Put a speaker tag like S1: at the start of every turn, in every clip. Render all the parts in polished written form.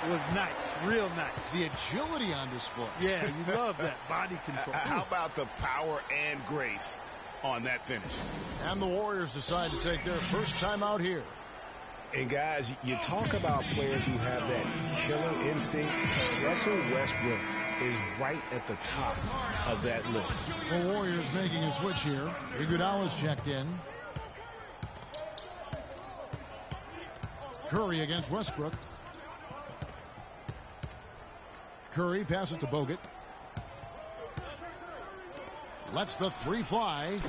S1: was nice, real nice.
S2: The agility on display.
S1: Yeah, you love that body control.
S3: How about the power and grace on that finish?
S2: And the Warriors decide to take their first time out here.
S3: And guys, you talk about players who have that killer instinct. Russell Westbrook is right at the top of that list.
S2: The Warriors making a switch here. Iguodala's checked in. Curry against Westbrook. Curry passes to Bogut. Lets the three fly.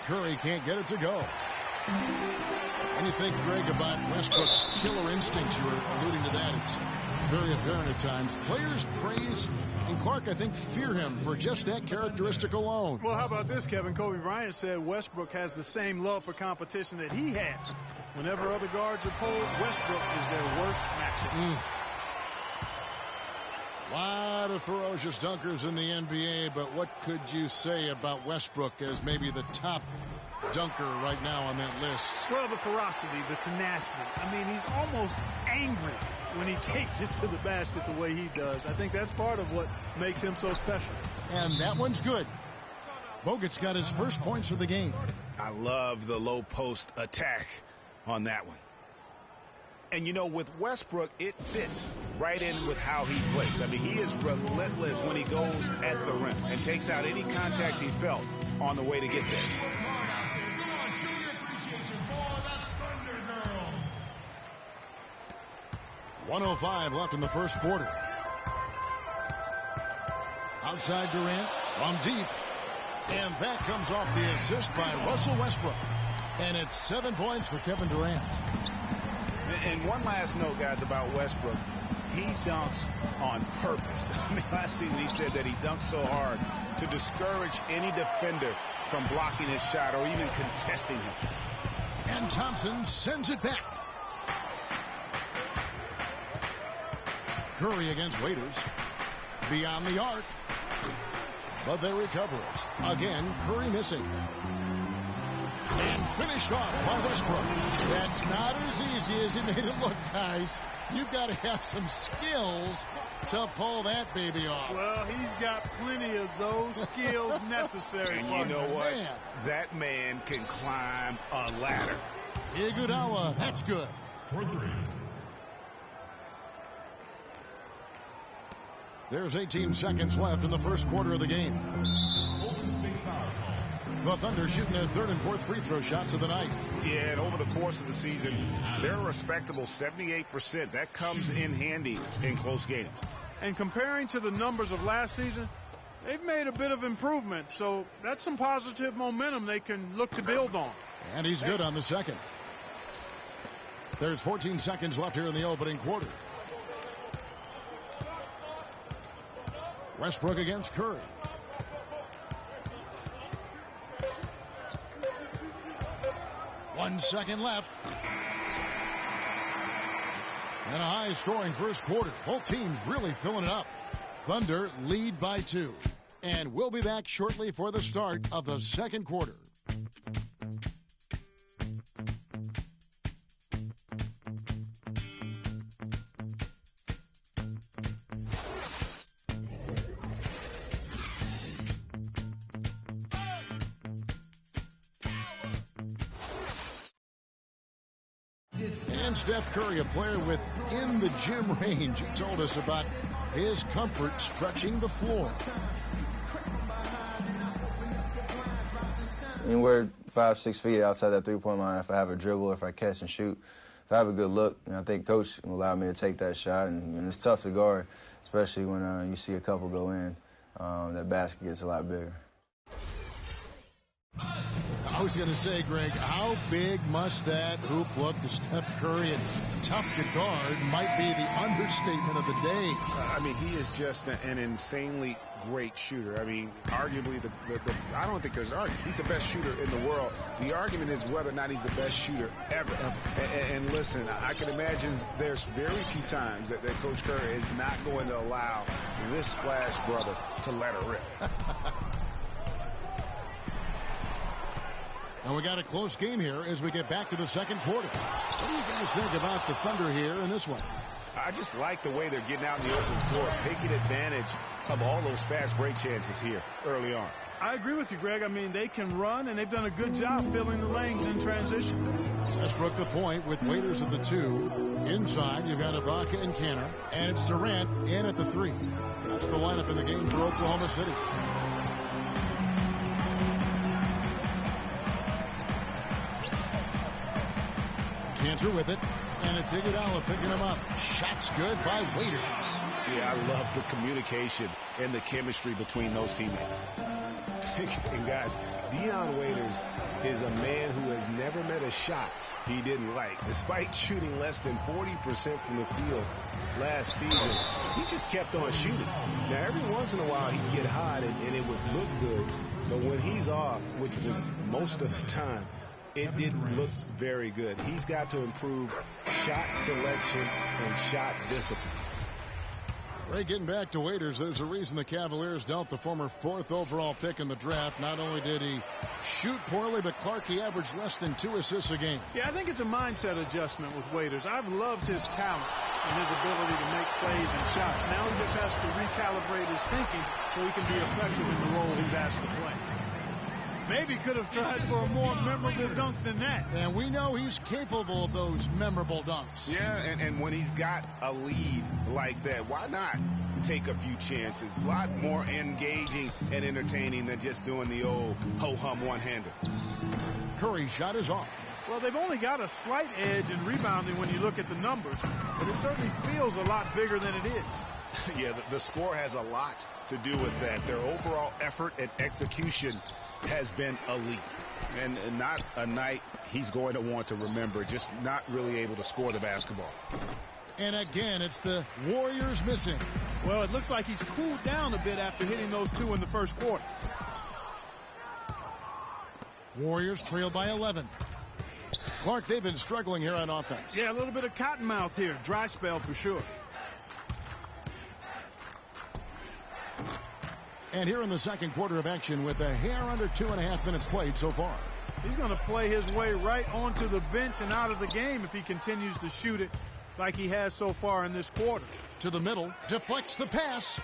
S2: Curry can't get it to go. Anything, Greg, about Westbrook's killer instincts? You were alluding to that. It's very apparent at times. Players praise, and Clark, I think, fear him for just that characteristic alone.
S1: Well, how about this, Kevin? Kobe Bryant said Westbrook has the same love for competition that he has. Whenever other guards are pulled, Westbrook is their worst matchup.
S2: A lot of ferocious dunkers in the NBA, but what could you say about Westbrook as maybe the top dunker right now on that list?
S1: Well, the ferocity, the tenacity. I mean, he's almost angry when he takes it to the basket the way he does. I think that's part of what makes him so special.
S2: And that one's good. Bogut's got his first points of the game.
S3: I love the low post attack on that one. And, you know, with Westbrook, it fits right in with how he plays. I mean, he is relentless when he goes at the rim and takes out any contact he felt on the way to get there.
S2: 1:05 left in the first quarter. Outside Durant from deep. And that comes off the assist by Russell Westbrook. And it's 7 points for Kevin Durant.
S3: And one last note, guys, about Westbrook. He dunks on purpose. I mean, last season he said that he dunks so hard to discourage any defender from blocking his shot or even contesting him.
S2: And Thompson sends it back. Curry against Waiters. Beyond the arc. But they recover it. Again, Curry missing. And finished off by Westbrook. That's not as easy as he made it look, guys. You've got to have some skills to pull that baby off.
S1: Well, he's got plenty of those skills necessary.
S3: And you know what? Man. That man can climb a ladder.
S2: Iguodala, that's good. For 3. There's 18 seconds left in the first quarter of the game. The Thunder shooting their third and fourth free throw shots of the night.
S3: Yeah, and over the course of the season, they're a respectable 78%. That comes in handy in close games.
S1: And comparing to the numbers of last season, they've made a bit of improvement. So that's some positive momentum they can look to build on.
S2: And he's good on the second. There's 14 seconds left here in the opening quarter. Westbrook against Curry. One second left. And a high-scoring first quarter. Both teams really filling it up. Thunder lead by 2. And we'll be back shortly for the start of the second quarter. Steph Curry, a player within the gym range. He told us about his comfort stretching the floor.
S4: Anywhere 5-6 feet outside that three-point line, if I have a dribble, if I catch and shoot, if I have a good look, and I think Coach will allow me to take that shot. And it's tough to guard, especially when you see a couple go in. That basket gets a lot bigger.
S2: I was going to say, Greg, how big must that hoop look to Steph Curry? And tough to guard might be the understatement of the day.
S3: I mean, he is just an insanely great shooter. I mean, arguably, I don't think there's an argument. He's the best shooter in the world. The argument is whether or not he's the best shooter ever. And listen, I can imagine there's very few times that Coach Curry is not going to allow this Splash brother to let her rip.
S2: And we got a close game here as we get back to the second quarter. What do you guys think about the Thunder here in this one?
S3: I just like the way they're getting out in the open floor, taking advantage of all those fast break chances here early on.
S1: I agree with you, Greg. I mean, they can run, and they've done a good job filling the lanes in transition.
S2: Westbrook the point with Waiters at the 2. Inside, you've got Ibaka and Canner, and it's Durant in at the 3. That's the lineup in the game for Oklahoma City. Cantor with it, and it's Iguodala picking him up. Shots good by Waiters.
S3: Yeah, I love the communication and the chemistry between those teammates. And guys, Dion Waiters is a man who has never met a shot he didn't like. Despite shooting less than 40% from the field last season, he just kept on shooting. Now, every once in a while, he'd get hot and it would look good. But when he's off, which was most of the time, it didn't look very good. He's got to improve shot selection and shot discipline.
S2: Ray, getting back to Waiters, there's a reason the Cavaliers dealt the former 4th overall pick in the draft. Not only did he shoot poorly, but Clark, he averaged less than 2 assists a game.
S1: Yeah, I think it's a mindset adjustment with Waiters. I've loved his talent and his ability to make plays and shots. Now he just has to recalibrate his thinking so he can be effective in the role he's asked to play. Maybe could have tried for a more memorable dunk than that.
S2: And we know he's capable of those memorable dunks.
S3: Yeah, and when he's got a lead like that, why not take a few chances? A lot more engaging and entertaining than just doing the old ho-hum one-hander.
S2: Curry's shot is off.
S1: Well, they've only got a slight edge in rebounding when you look at the numbers, but it certainly feels a lot bigger than it is.
S3: Yeah, the score has a lot to do with that. Their overall effort and execution has been elite, and not a night he's going to want to remember, just not really able to score the basketball.
S2: And again, it's the Warriors missing.
S1: Well, it looks like he's cooled down a bit after hitting those 2 in the first quarter.
S2: Warriors trailed by 11. Clark, they've been struggling here on offense.
S1: Yeah, a little bit of cottonmouth here. Dry spell for sure.
S2: And here in the second quarter of action with a hair under 2.5 minutes played so far.
S1: He's going to play his way right onto the bench and out of the game if he continues to shoot it like he has so far in this quarter.
S2: To the middle, deflects the pass.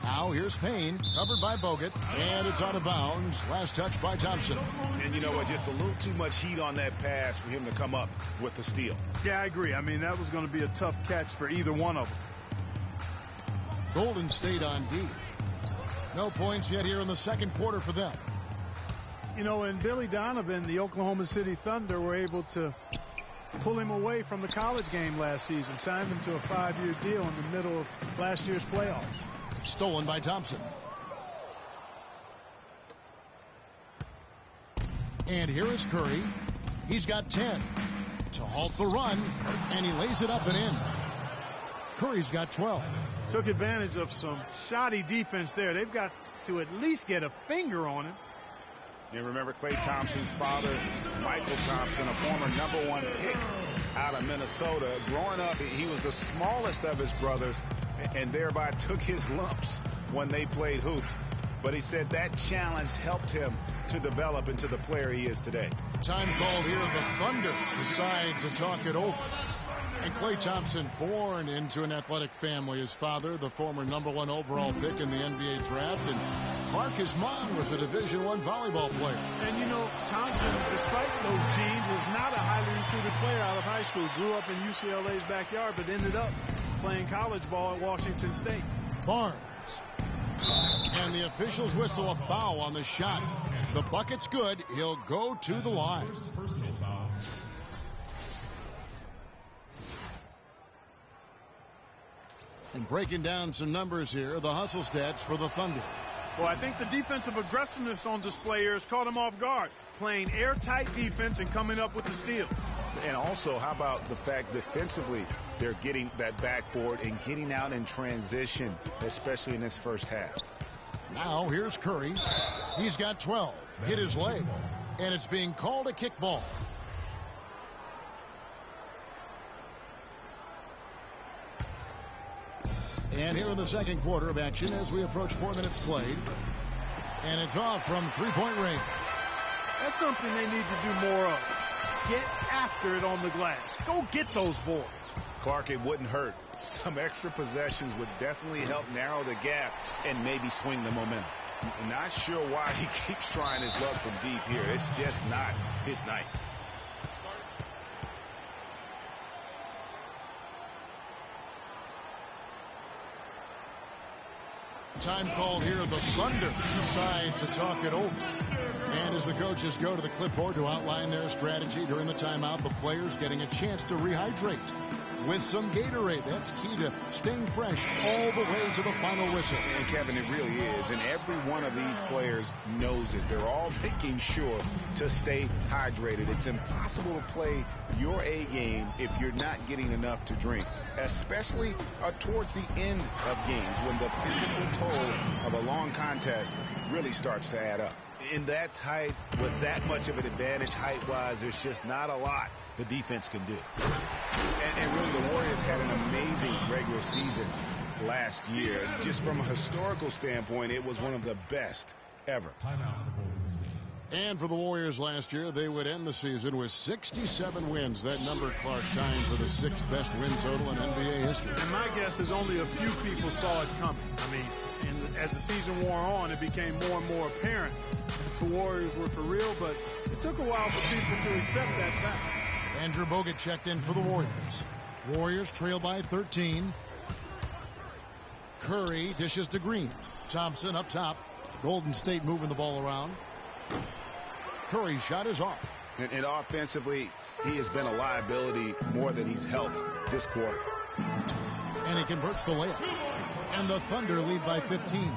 S2: Now here's Payne, covered by Bogut, and it's out of bounds. Last touch by Thompson.
S3: And you know what, just a little too much heat on that pass for him to come up with the steal.
S1: Yeah, I agree. I mean, that was going to be a tough catch for either one of them.
S2: Golden State on D. No points yet here in the second quarter for them.
S1: You know, and Billy Donovan, the Oklahoma City Thunder, were able to pull him away from the college game last season, signed him to a 5-year deal in the middle of last year's playoffs.
S2: Stolen by Thompson. And here is Curry. He's got 10 to halt the run, and he lays it up and in. Curry's got 12.
S1: Took advantage of some shoddy defense there. They've got to at least get a finger on him.
S3: And remember Klay Thompson's father, Michael Thompson, a former #1 pick out of Minnesota. Growing up, he was the smallest of his brothers and thereby took his lumps when they played hoops. But he said that challenge helped him to develop into the player he is today.
S2: Time called here. The Thunder decide to talk it over. And Klay Thompson, born into an athletic family. His father, the former #1 overall pick in the NBA draft. And Clark, his mom, was a Division I volleyball player.
S1: And, you know, Thompson, despite those genes, was not a highly recruited player out of high school. Grew up in UCLA's backyard, but ended up playing college ball at Washington State.
S2: Barnes. And the officials whistle a foul on the shot. The bucket's good. He'll go to the line. And breaking down some numbers here, the hustle stats for the Thunder.
S1: Well, I think the defensive aggressiveness on display here has caught him off guard. Playing airtight defense and coming up with the steal.
S3: And also, how about the fact defensively they're getting that backboard and getting out in transition, especially in this first half.
S2: Now here's Curry. He's got 12. Hit his leg. And it's being called a kickball. And here in the second quarter of action as we approach 4 minutes played. And it's off from three-point range.
S1: That's something they need to do more of. get after it on the glass. Go get those boards.
S3: Clark, it wouldn't hurt. Some extra possessions would definitely help narrow the gap and maybe swing the momentum. I'm not sure why he keeps trying his luck from deep here. It's just not his night.
S2: Time called here. The Thunder decide to talk it over. And as the coaches go to the clipboard to outline their strategy during the timeout, the players getting a chance to rehydrate with some Gatorade. That's key to staying fresh all the way to the final whistle.
S3: And Kevin, it really is. And every one of these players knows it. They're all making sure to stay hydrated. It's impossible to play your A game if you're not getting enough to drink, especially towards the end of games when the physical toll of a long contest really starts to add up. In that tight, with that much of an advantage height-wise, there's just not a lot the defense can do. And really, the Warriors had an amazing regular season last year. Just from a historical standpoint, it was one of the best ever.
S2: And for the Warriors last year, they would end the season with 67 wins. That number, Clark, tying for the 6th best win total in NBA history.
S1: And my guess is only a few people saw it coming. I mean, and as the season wore on, it became more and more apparent that the Warriors were for real, but it took a while for people to accept that fact.
S2: Andrew Bogut checked in for the Warriors. Warriors trail by 13. Curry dishes to Green. Thompson up top. Golden State moving the ball around. Curry's shot is off.
S3: And offensively, he has been a liability more than he's helped this quarter.
S2: And he converts the layup. And the Thunder lead by 15.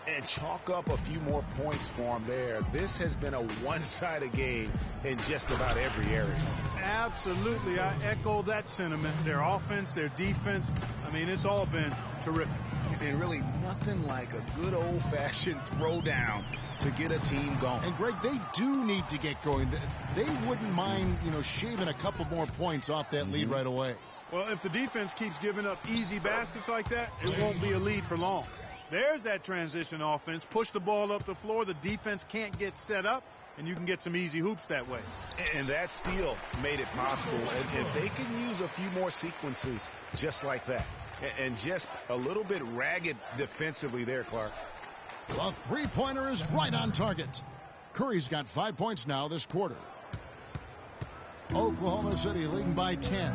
S3: And chalk up a few more points for him there. This has been a one-sided game in just about every area.
S1: Absolutely. I echo that sentiment. Their offense, their defense, I mean, it's all been terrific.
S3: And really nothing like a good old-fashioned throwdown to get a team going.
S2: And, Greg, they do need to get going. They wouldn't mind, shaving a couple more points off that lead right away.
S1: Well, if the defense keeps giving up easy baskets like that, it won't be a lead for long. There's that transition offense. Push the ball up the floor. The defense can't get set up, and you can get some easy hoops that way.
S3: And that steal made it possible. And if they can use a few more sequences just like that, and just a little bit ragged defensively there, Clark.
S2: The three-pointer is right on target. Curry's got 5 points now this quarter. Oklahoma City leading by 10.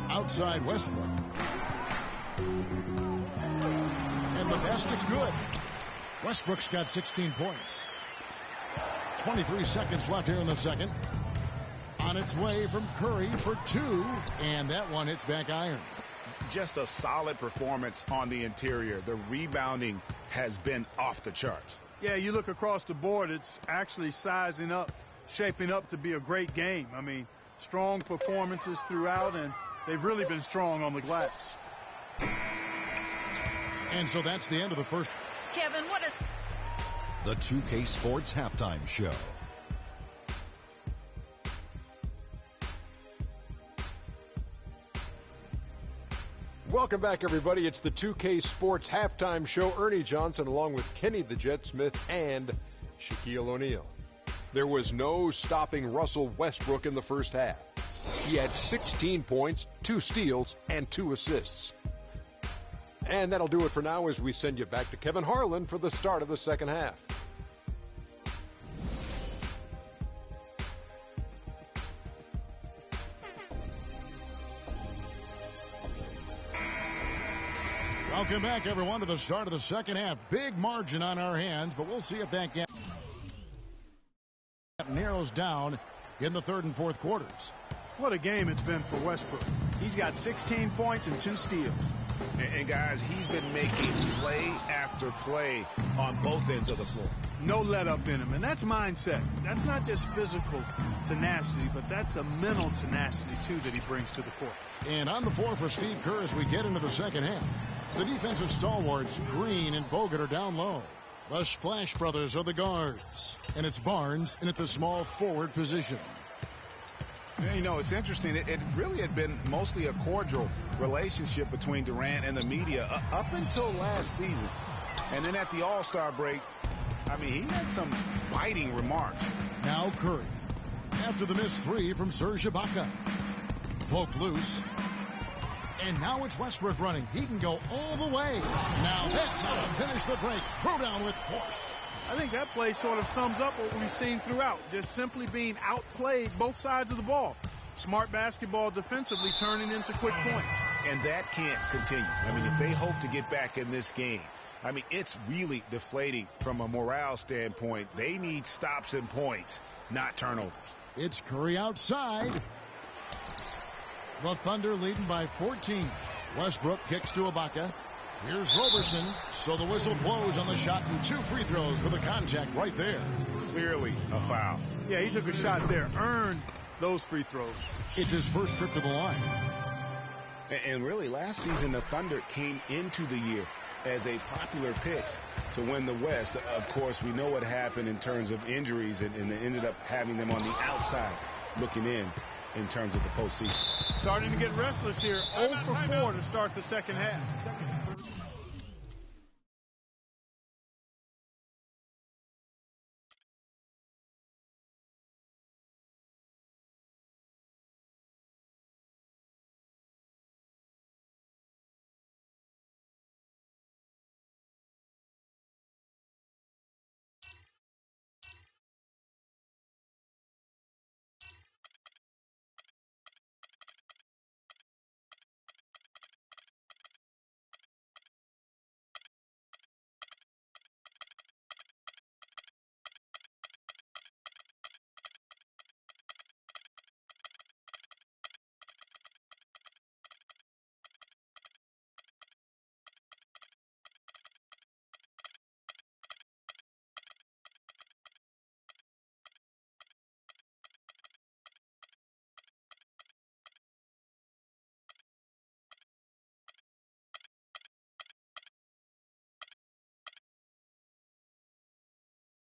S2: Outside Westbrook. And the basket good. Westbrook's got 16 points. 23 seconds left here in the second. On its way from Curry for 2. And that one hits back iron.
S3: Just a solid performance on the interior. The rebounding has been off the charts.
S1: Yeah, you look across the board, it's actually sizing up, shaping up to be a great game. I mean, strong performances throughout, and they've really been strong on the glass.
S2: And so that's the end of the first.
S5: Kevin, what is
S6: the 2K Sports Halftime Show?
S7: Welcome back, everybody. It's the 2K Sports Halftime Show. Ernie Johnson along with Kenny the Jet Smith and Shaquille O'Neal. There was no stopping Russell Westbrook in the first half. He had 16 points, 2 steals, and 2 assists. And that'll do it for now as we send you back to Kevin Harlan for the start of the second half.
S2: Welcome back, everyone, to the start of the second half. Big margin on our hands, but we'll see if that gap narrows down in the third and fourth quarters.
S1: What a game it's been for Westbrook. He's got 16 points and 2 steals.
S3: And guys, he's been making play after play on both ends of the floor.
S1: No let up in him, and that's mindset. That's not just physical tenacity, but that's a mental tenacity, too, that he brings to the court.
S2: And on the floor for Steve Kerr as we get into the second half. The defensive stalwarts, Green and Bogut, are down low. The Splash Brothers are the guards. And it's Barnes in at the small forward position.
S3: Yeah, it's interesting. It really had been mostly a cordial relationship between Durant and the media up until last season. And then at the All-Star break, I mean, he had some biting remarks.
S2: Now Curry. After the missed three from Serge Ibaka. Poke loose. And now it's Westbrook running. He can go all the way. Now that's how to finish the break. Throw down with force.
S1: I think that play sort of sums up what we've seen throughout. Just simply being outplayed both sides of the ball. Smart basketball defensively turning into quick points.
S3: And that can't continue. I mean, if they hope to get back in this game, I mean, it's really deflating from a morale standpoint. They need stops and points, not turnovers.
S2: It's Curry outside. The Thunder leading by 14. Westbrook kicks to Ibaka. Here's Roberson. So the whistle blows on the shot and 2 free throws for the contact right there.
S3: Clearly a foul.
S1: Yeah, he took a shot there. Earned those free throws.
S2: It's his first trip to the line.
S3: And really, last season, the Thunder came into the year as a popular pick to win the West. Of course, we know what happened in terms of injuries, and they ended up having them on the outside looking in terms of the postseason.
S1: Starting to get restless here. 0 for 4 to start the second half.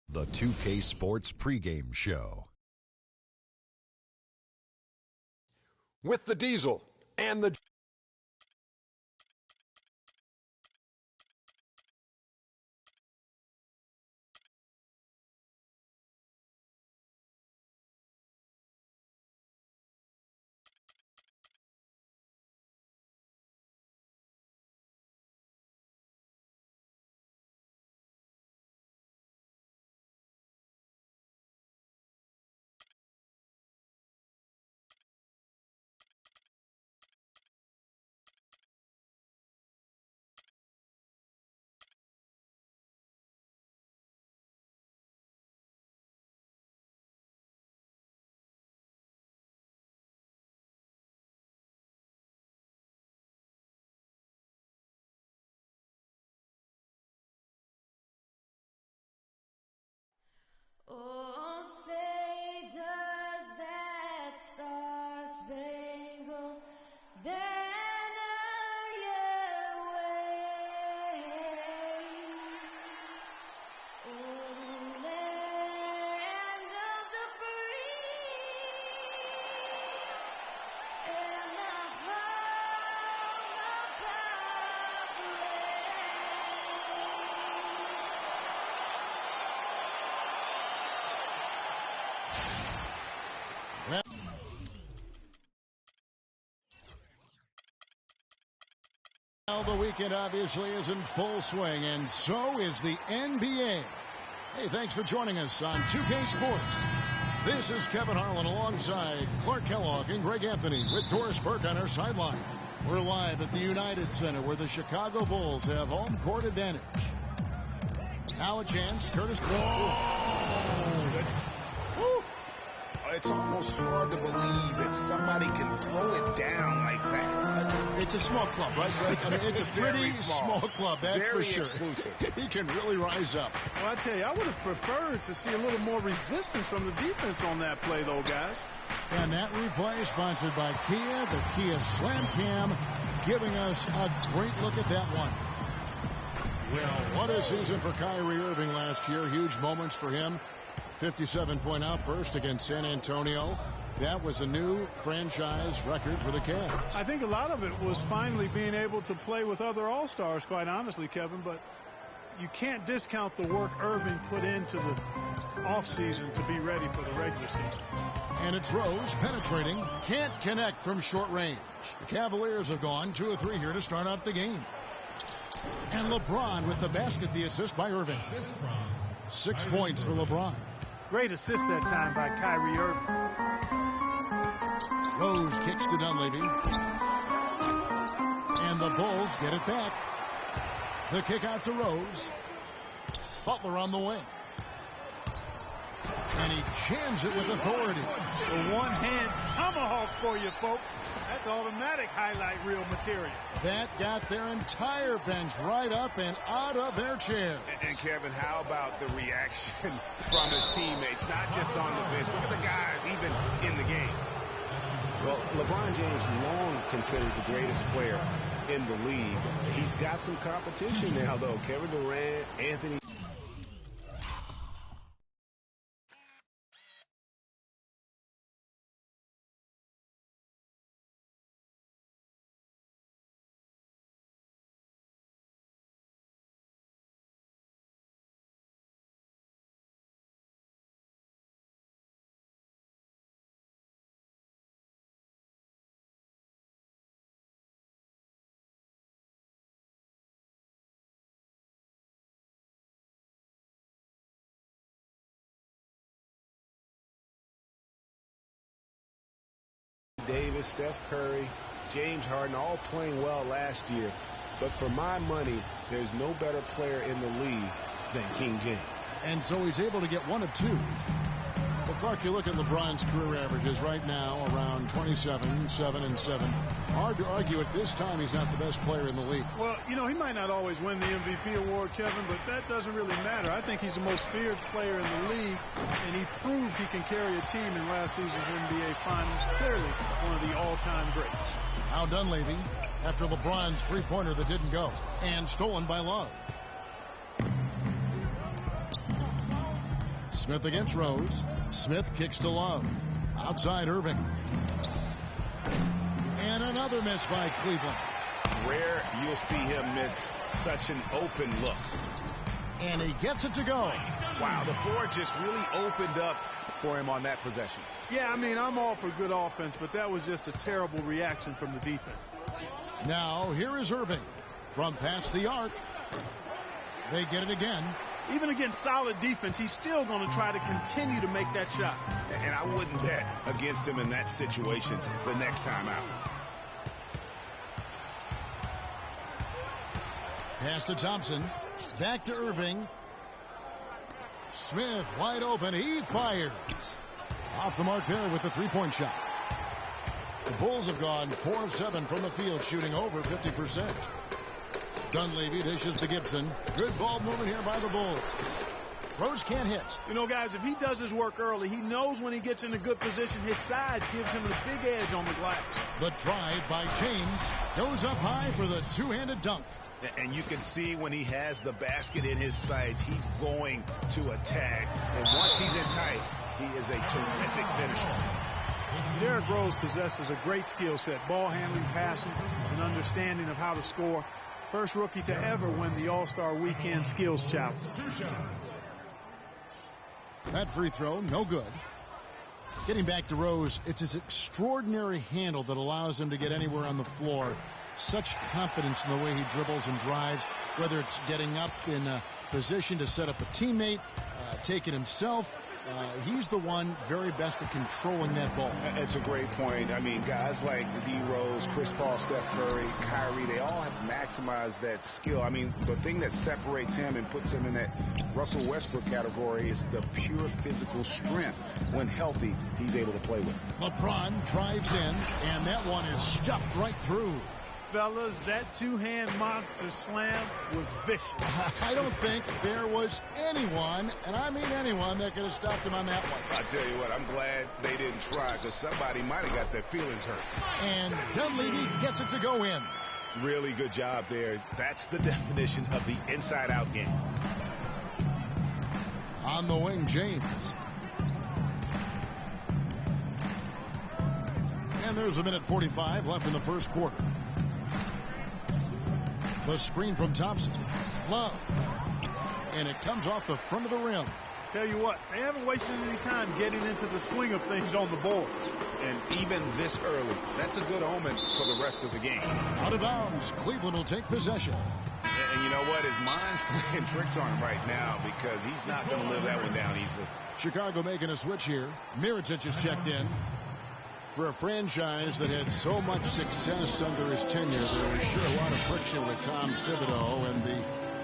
S6: The 2K Sports pregame show.
S7: With the Diesel and the
S5: Oh, say does that star-spangled banner yet wave? Oh, land of the free and the home of
S2: Well, the weekend obviously is in full swing, and so is the NBA. Hey, thanks for joining us on 2K Sports. This is Kevin Harlan alongside Clark Kellogg and Greg Anthony with Doris Burke on our sideline. We're live at the United Center where the Chicago Bulls have home court advantage. Now a chance, Curtis.
S3: It's almost hard to believe that somebody can throw it down like that.
S2: It's a small club, right, Greg? I mean, it's a pretty small club, that's
S3: very
S2: for sure.
S3: Exclusive.
S2: He can really rise up.
S1: Well, I tell you, I would have preferred to see a little more resistance from the defense on that play, though, guys.
S2: And that replay sponsored by Kia, the Kia Slam Cam, giving us a great look at that one. Well, what a season for Kyrie Irving last year. Huge moments for him. 57-point outburst against San Antonio. That was a new franchise record for the Cavs.
S1: I think a lot of it was finally being able to play with other All-Stars, quite honestly, Kevin. But you can't discount the work Irving put into the offseason to be ready for the regular season.
S2: And it's Rose penetrating. Can't connect from short range. The Cavaliers have gone 2 of 3 here to start out the game. And LeBron with the basket, the assist by Irving. 6 points for LeBron.
S1: Great assist that time by Kyrie Irving.
S2: Rose kicks to Dunleavy. And the Bulls get it back. The kick out to Rose. Butler on the wing. And he jams it with authority.
S1: The one-hand tomahawk for you, folks. That's automatic highlight reel material.
S2: That got their entire bench right up and out of their chair.
S3: And Kevin, how about the reaction from his teammates? Not just on the bench. Look at the guys even in the game. Well, LeBron James long considered the greatest player in the league. He's got some competition now, though. Kevin Durant, Anthony. Davis, Steph Curry, James Harden, all playing well last year. But for my money, there's no better player in the league than King James.
S2: And so he's able to get 1 of 2. Well, Clark, you look at LeBron's career averages right now, around 27, 7 and 7. Hard to argue at this time he's not the best player in the league.
S1: Well, you know, he might not always win the MVP award, Kevin, but that doesn't really matter. I think he's the most feared player in the league, and he proved he can carry a team in last season's NBA Finals. Clearly one of the all-time greats.
S2: Now Dunleavy, after LeBron's three-pointer that didn't go, and stolen by Love. Smith against Rose. Smith kicks to Love. Outside Irving. And another miss by Cleveland.
S3: Rare you'll see him miss such an open look.
S2: And he gets it to go.
S3: Wow, the floor just really opened up for him on that possession.
S1: Yeah, I mean, I'm all for good offense, but that was just a terrible reaction from the defense.
S2: Now, here is Irving from past the arc. They get it again.
S1: Even against solid defense, he's still going to try to continue to make that shot.
S3: And I wouldn't bet against him in that situation the next time out.
S2: Pass to Thompson. Back to Irving. Smith wide open. He fires. Off the mark there with the three-point shot. The Bulls have gone 4 of 7 from the field, shooting over 50%. Dunleavy dishes to Gibson. Good ball movement here by the Bulls. Rose can't hit.
S1: You know, guys, if he does his work early, he knows when he gets in a good position, his size gives him the big edge on the glass.
S2: The drive by James goes up high for the two-handed dunk.
S3: And you can see when he has the basket in his sights, he's going to attack. And once he's in tight, he is a terrific finisher.
S1: Derrick Rose possesses a great skill set, ball handling, passing, and understanding of how to score. First rookie to ever win the All-Star Weekend Skills Challenge.
S2: That free throw, no good. Getting back to Rose, it's his extraordinary handle that allows him to get anywhere on the floor. Such confidence in the way he dribbles and drives, whether it's getting up in a position to set up a teammate, take it himself. He's the one very best at controlling that ball.
S3: It's a great point. I mean, guys like D. Rose, Chris Paul, Steph Curry, Kyrie, they all have maximized that skill. I mean, the thing that separates him and puts him in that Russell Westbrook category is the pure physical strength. When healthy, he's able to play with.
S2: LeBron drives in, and that one is stuffed right through.
S1: Fellas, that two-hand monster slam was vicious.
S2: I don't think there was anyone, and I mean anyone, that could have stopped him on that one.
S3: I'll tell you what, I'm glad they didn't try, because somebody might have got their feelings hurt.
S2: And Dunleavy gets it to go in.
S3: Really good job there. That's the definition of the inside-out game.
S2: On the wing, James. And there's a minute 45 left in the first quarter. The screen from Thompson. Love. and it comes off the front of the rim.
S1: Tell you what, they haven't wasted any time getting into the swing of things on the boards.
S3: And even this early, that's a good omen for the rest of the game.
S2: Out of bounds, Cleveland will take possession.
S3: And you know what? His mind's playing tricks on him right now because he's not going to live that one down easily.
S2: Chicago making a switch here. Mirotić is checked in. For a franchise that had so much success under his tenure, there was sure a lot of friction with Tom Thibodeau, and the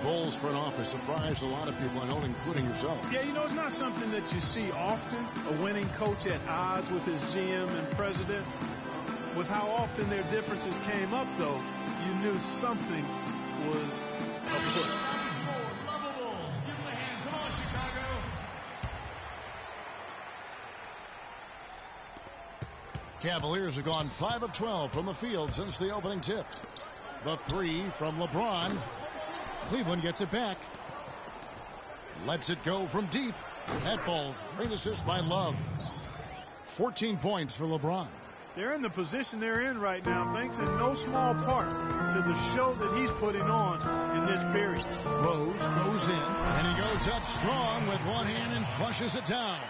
S2: Bulls front office surprised a lot of people, I know, including yourself.
S1: Yeah, you know, it's not something that you see often, a winning coach at odds with his GM and president. With how often their differences came up, though, you knew something was afoot.
S2: Cavaliers have gone 5 of 12 from the field since the opening tip. The three from LeBron. Cleveland gets it back. Lets it go from deep. That falls. Great assist by Love. 14 points for LeBron.
S1: They're in the position they're in right now thanks in no small part to the show that he's putting on in this period.
S2: Rose goes in, and he goes up strong with one hand and flushes it down.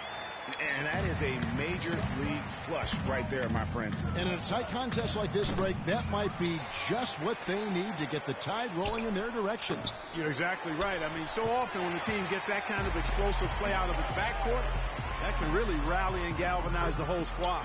S3: And that is a major league flush right there, my friends.
S2: And in a tight contest like this, Greg, that might be just what they need to get the tide rolling in their direction.
S1: You're exactly right. I mean, so often when the team gets that kind of explosive play out of its backcourt, that can really rally and galvanize the whole squad.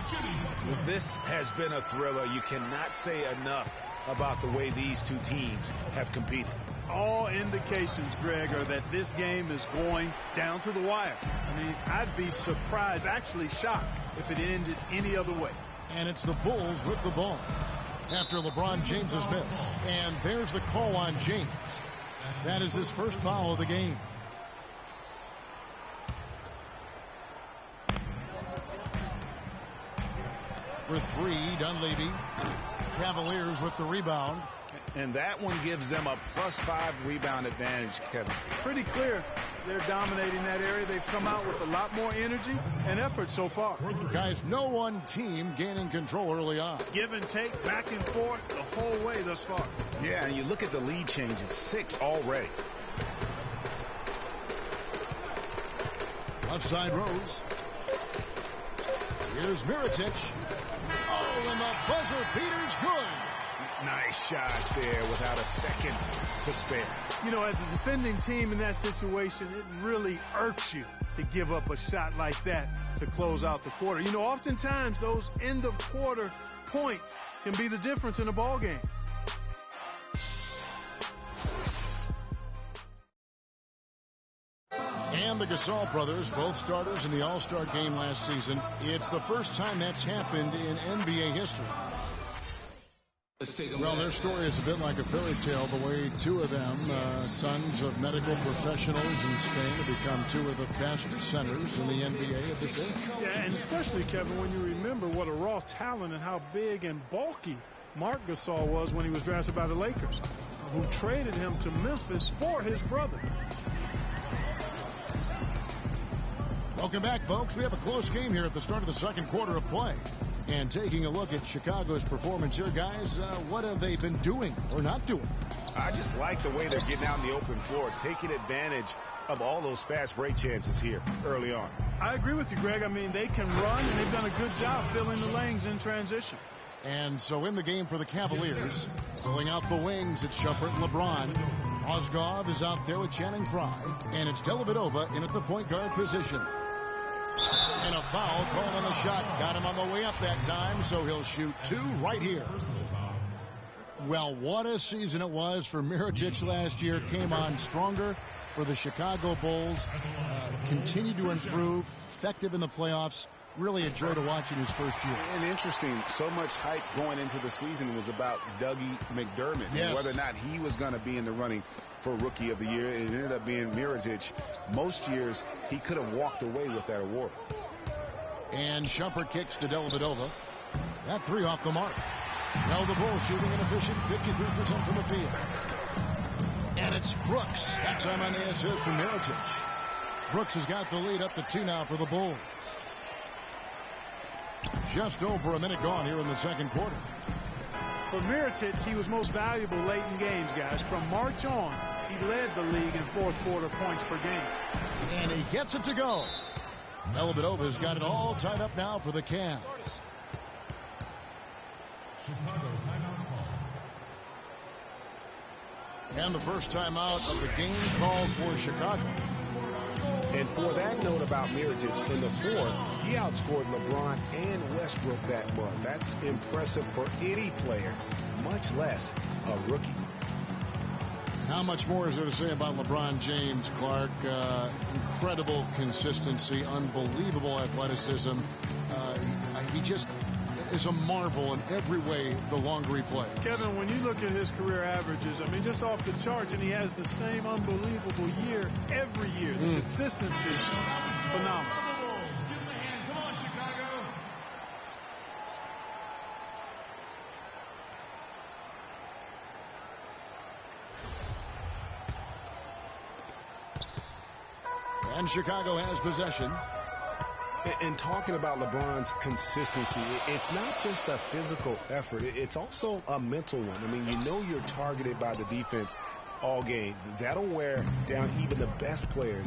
S3: This has been a thriller. You cannot say enough about the way these two teams have competed.
S1: All indications, Greg, are that this game is going down to the wire. I mean, I'd be surprised, actually shocked, if it ended any other way.
S2: And it's the Bulls with the ball after LeBron James's miss. And there's the call on James. That is his first foul of the game. For three, Dunleavy. Cavaliers with the rebound.
S3: And that one gives them a +5 rebound advantage, Kevin.
S1: Pretty clear they're dominating that area. They've come out with a lot more energy and effort so far.
S2: Guys, no one team gaining control early on.
S1: Give and take, back and forth, the whole way thus far.
S3: Yeah, and you look at the lead changes, 6 already.
S2: Left side Rose. Here's Mirotić. Oh, and the buzzer beater's good.
S3: Nice shot there without a second to spare.
S1: You know, as a defending team in that situation, it really irks you to give up a shot like that to close out the quarter. You know, oftentimes those end-of-quarter points can be the difference in a ball game.
S2: And the Gasol brothers, both starters in the All-Star game last season. It's the first time that's happened in NBA history. Well, their story is a bit like a fairy tale, the way two of them, sons of medical professionals in Spain, have become two of the best centers in the NBA of the day.
S1: Yeah, and especially, Kevin, when you remember what a raw talent and how big and bulky Marc Gasol was when he was drafted by the Lakers, who traded him to Memphis for his brother.
S2: Welcome back, folks. We have a close game here at the start of the second quarter of play. And taking a look at Chicago's performance here, guys, what have they been doing or not doing?
S3: I just like the way they're getting out in the open floor, taking advantage of all those fast break chances here early on.
S1: I agree with you, Greg. I mean, they can run, and they've done a good job filling the lanes in transition.
S2: And so in the game for the Cavaliers, pulling out the wings, it's Shumpert and LeBron. Ozgov is out there with Channing Frye, and it's Dellavedova in at the point guard position. And a foul called on the shot. Got him on the way up that time, so he'll shoot 2 right here. Well, what a season it was for Mirotić last year. Came on stronger for the Chicago Bulls. Continued to improve. Effective in the playoffs. Really a joy to watch in his first year.
S3: And interesting, so much hype going into the season was about Dougie McDermott.
S2: Yes.
S3: And whether or not he was going to be in the running for Rookie of the Year. It ended up being Mirotić. Most years, he could have walked away with that award.
S2: And Shumpert kicks to Dellavedova. That 3 off the mark. Now the Bulls shooting inefficient, 53% from the field. And it's Brooks. That time on the assist from Mirotić. Brooks has got the lead up to 2 now for the Bulls. Just over a minute gone here in the second quarter.
S1: For Mirotić, he was most valuable late in games, guys. From March on, he led the league in fourth quarter points per game.
S2: And he gets it to go. Dellavedova's got it all tied up now for the Cavs. And the first timeout of the game called for Chicago.
S3: And for that note about Mirotic, in the fourth, he outscored LeBron and Westbrook that month. That's impressive for any player, much less a rookie.
S2: How much more is there to say about LeBron James, Clark? Incredible consistency, unbelievable athleticism. He just is a marvel in every way the longer he plays.
S1: Kevin, when you look at his career averages, I mean, just off the charts, and he has the same unbelievable year every year. The consistency, phenomenal.
S2: And Chicago has possession.
S3: And talking about LeBron's consistency, it's not just a physical effort. It's also a mental one. I mean, you know you're targeted by the defense all game. That'll wear down even the best players.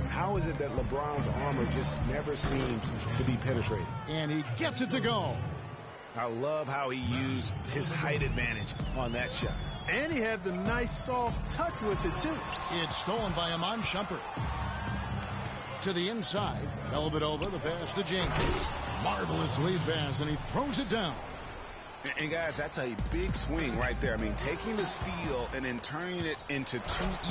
S3: How is it that LeBron's armor just never seems to be penetrated?
S2: And he gets it to go.
S3: I love how he used his height advantage on that shot.
S1: And he had the nice soft touch with it, too.
S2: It's stolen by Iman Shumpert. To the inside, Dellavedova, the pass to Jenkins. Marvelous lead pass, and he throws it down.
S3: And guys, that's a big swing right there. I mean, taking the steal and then turning it into 2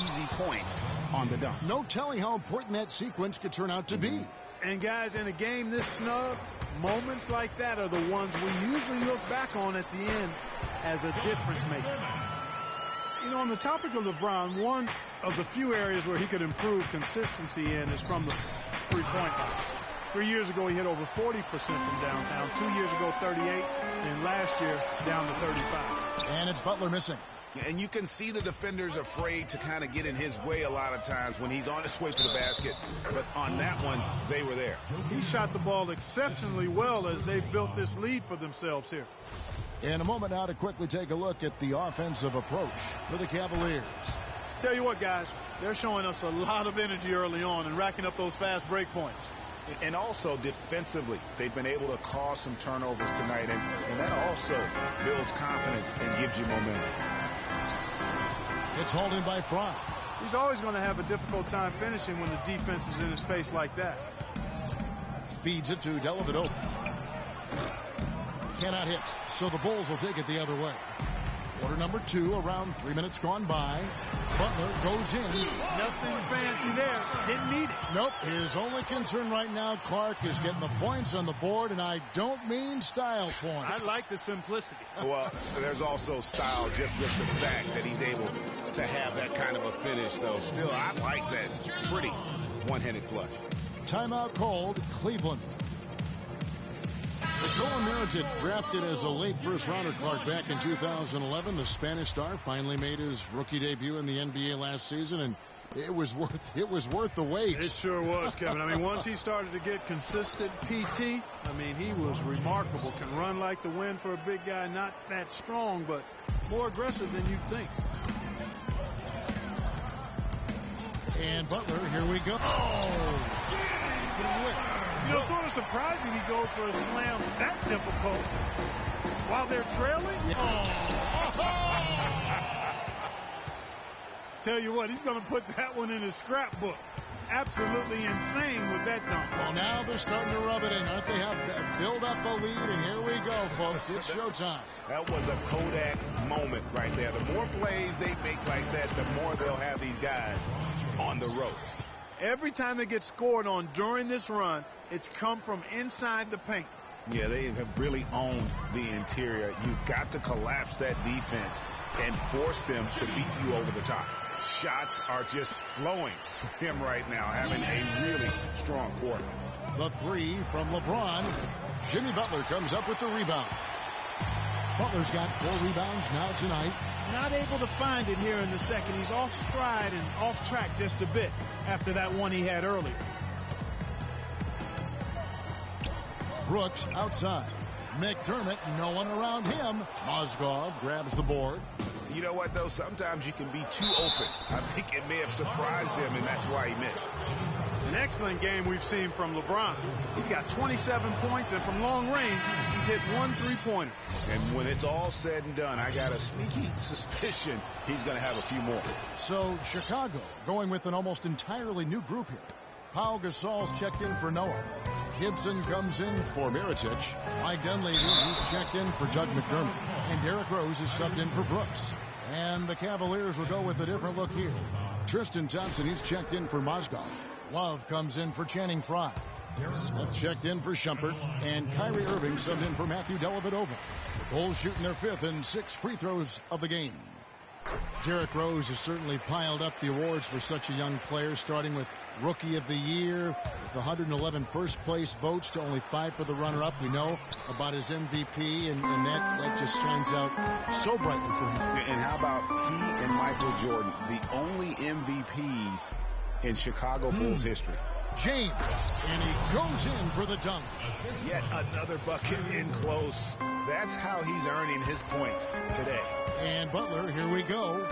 S3: easy points on the dunk.
S2: No telling how important that sequence could turn out to be.
S1: And guys, in a game this snug, moments like that are the ones we usually look back on at the end as a difference maker. You know, on the topic of LeBron, one of the few areas where he could improve consistency in is from the three-point line. 3 years ago, he hit over 40% from downtown. 2 years ago, 38. And last year, down to 35.
S2: And it's Butler missing.
S3: And you can see the defenders afraid to kind of get in his way a lot of times when he's on his way to the basket. But on that one, they were there.
S1: He shot the ball exceptionally well as they built this lead for themselves here.
S2: In a moment now to quickly take a look at the offensive approach for the Cavaliers.
S1: Tell you what, guys, they're showing us a lot of energy early on and racking up those fast break points.
S3: And also defensively, they've been able to cause some turnovers tonight, and that also builds confidence and gives you momentum.
S2: It's hauled in by Fry.
S1: He's always going to have a difficult time finishing when the defense is in his face like that.
S2: Feeds it to Dellavedova. Cannot hit, so the Bulls will take it the other way. Quarter number 2, around 3 minutes gone by. Butler goes in.
S1: Nothing fancy there. Didn't need it.
S2: Nope. His only concern right now, Clark, is getting the points on the board, and I don't mean style points.
S1: I like the simplicity.
S3: Well, there's also style just with the fact that he's able to have that kind of a finish, though. Still, I like that pretty one-handed flush.
S2: Timeout called, Cleveland. Nikola Mirotic, drafted as a late first-rounder, Clark, back in 2011. The Spanish star finally made his rookie debut in the NBA last season, and it was worth the wait.
S1: It sure was, Kevin. I mean, once he started to get consistent PT, I mean, he was remarkable. Can run like the wind for a big guy. Not that strong, but more aggressive than you'd think.
S2: And Butler, here we go. Oh!
S1: You know, sort of surprising he goes for a slam that difficult while they're trailing. Tell you what, he's going to put that one in his scrapbook. Absolutely insane with that dunk.
S2: Well, now they're starting to rub it in, aren't they? Have build up a lead, and here we go, folks. It's showtime.
S3: That was a Kodak moment right there. The more plays they make like that, the more they'll have these guys on the ropes.
S1: Every time they get scored on during this run, it's come from inside the paint.
S3: Yeah, they have really owned the interior. You've got to collapse that defense and force them to beat you over the top. Shots are just flowing for him right now, having a really strong quarter.
S2: The 3 from LeBron. Jimmy Butler comes up with the rebound. Butler's got 4 rebounds now tonight.
S1: Not able to find it here in the second. He's off stride and off track just a bit after that one he had earlier.
S2: Brooks outside. McDermott, no one around him. Mozgov grabs the board.
S3: You know what, though? Sometimes you can be too open. I think it may have surprised him, and that's why he missed.
S1: An excellent game we've seen from LeBron. He's got 27 points, and from long range, he's hit 1 3-pointer.
S3: And when it's all said and done, I got a sneaky suspicion he's going to have a few more.
S2: So Chicago going with an almost entirely new group here. Pau Gasol's checked in for Noah. Gibson comes in for Mirotic. Mike Dunleavy, he's checked in for Doug McDermott. And Derrick Rose is subbed in for Brooks. And the Cavaliers will go with a different look here. Tristan Thompson, he's checked in for Mozgov. Love comes in for Channing Frye. Smith checked in for Shumpert. And Kyrie Irving subbed in for Matthew Dellavedova. The Bulls shooting their 5th and 6th free throws of the game. Derrick Rose has certainly piled up the awards for such a young player, starting with Rookie of the Year, with 111 first-place votes to only 5 for the runner-up. We know about his MVP, and that just shines out so brightly for him.
S3: And how about he and Michael Jordan, the only MVPs in Chicago Bulls history?
S2: James, and he goes in for the dunk.
S3: Yet another bucket in close. That's how he's earning his points today.
S2: And Butler, here we go.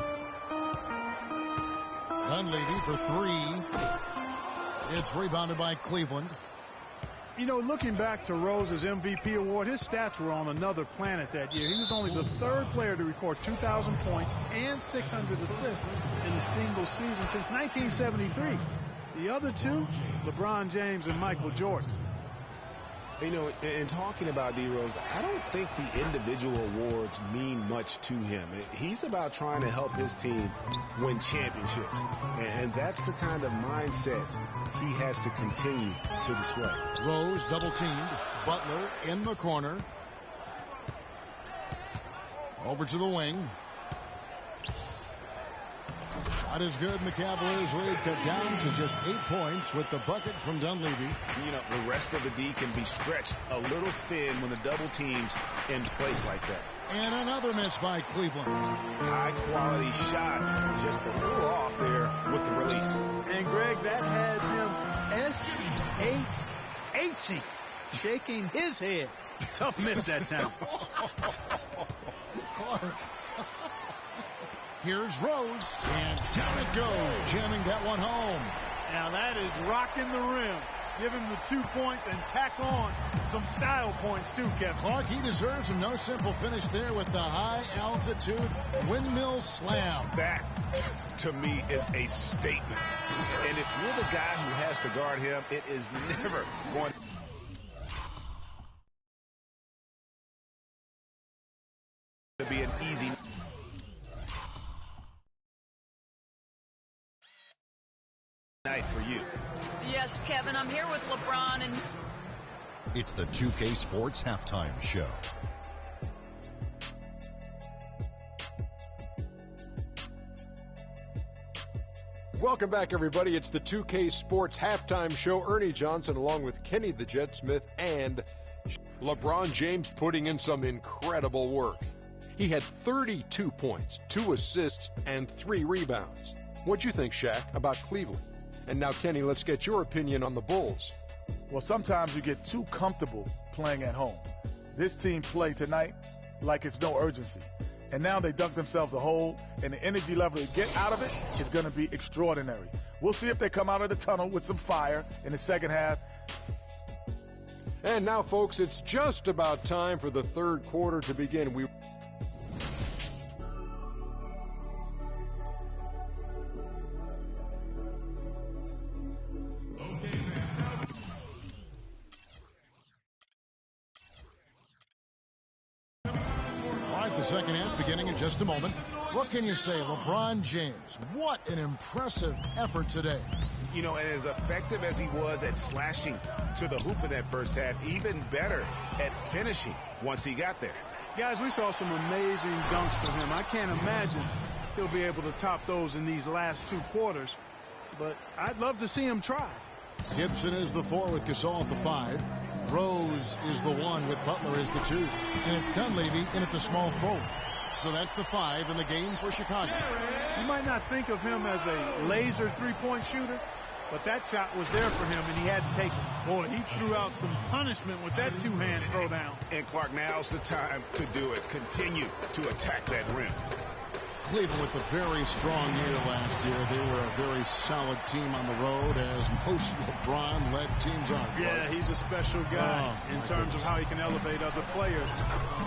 S2: Dunleavy for 3. It's rebounded by Cleveland.
S1: You know, looking back to Rose's MVP award, his stats were on another planet that year. He was only the 3rd player to record 2,000 points and 600 assists in a single season since 1973. The other two, LeBron James and Michael Jordan.
S3: You know, in talking about D. Rose, I don't think the individual awards mean much to him. He's about trying to help his team win championships. And that's the kind of mindset he has to continue to display.
S2: Rose double-teamed. Butler in the corner. Over to the wing. Shot is good, and the Cavaliers lead cut down to just 8 points with the bucket from Dunleavy.
S3: You know, the rest of the D can be stretched a little thin when the double team's in place like that.
S2: And another miss by Cleveland.
S3: High-quality shot, just a little off there with the release.
S1: And, Greg, that has him S-H-H-ing, shaking his head. Tough miss that time.
S2: Clark. Here's Rose, and down it goes, jamming that one home.
S1: Now that is rocking the rim. Give him the 2 points and tack on some style points too, Kevin.
S2: Clark, he deserves a no simple finish there with the high altitude windmill slam.
S3: That, to me, is a statement. And if you're the guy who has to guard him, it is never going to be an easy night for you.
S8: Yes, Kevin, I'm here with LeBron, and
S6: It's the 2K Sports Halftime Show.
S7: Welcome back, everybody. It's the 2K Sports Halftime Show. Ernie Johnson along with Kenny the Jet Smith and LeBron James putting in some incredible work. He had 32 points, 2 assists, and 3 rebounds. What'd you think, Shaq, about Cleveland? And now, Kenny, let's get your opinion on the Bulls.
S9: Well, sometimes you get too comfortable playing at home. This team played tonight like it's no urgency. And now they dug themselves a hole, and the energy level to get out of it is going to be extraordinary. We'll see if they come out of the tunnel with some fire in the second half.
S7: And now, folks, it's just about time for the third quarter to begin.
S2: Second half beginning in just a moment. What can you say, LeBron James? What an impressive effort today.
S3: You know, and as effective as he was at slashing to the hoop in that first half, even better at finishing once he got there.
S1: Guys, we saw some amazing dunks from him. I can't imagine he'll be able to top those in these last 2 quarters, but I'd love to see him try.
S2: Gibson is the 4 with Gasol at the 5. Rose is the 1 with Butler as the 2. And it's Dunleavy in at the small forward. So that's the 5 in the game for Chicago.
S1: You might not think of him as a laser three-point shooter, but that shot was there for him, and he had to take it. Boy, he threw out some punishment with that two-hand throwdown.
S3: And Clark, now's the time to do it. Continue to attack that rim.
S2: Cleveland with a very strong year last year. They were a very solid team on the road, as most LeBron-led teams are.
S1: Yeah, he's a special guy in terms of how he can elevate other players.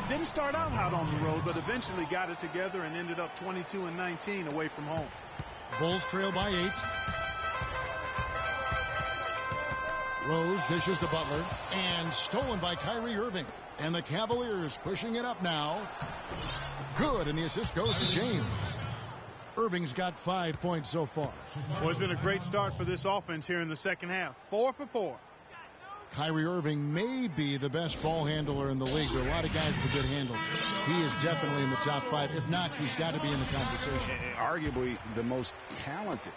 S1: Didn't start out hot on the road, but eventually got it together and ended up 22-19 away from home.
S2: Bulls trail by 8. Rose dishes to Butler, and stolen by Kyrie Irving. And the Cavaliers pushing it up now. Good, and the assist goes to James. Irving's got 5 points so far.
S1: Well, it's been a great start for this offense here in the second half. 4 for 4.
S2: Kyrie Irving may be the best ball handler in the league. There are a lot of guys with good handles. He is definitely in the top 5. If not, he's got to be in the conversation.
S3: Arguably the most talented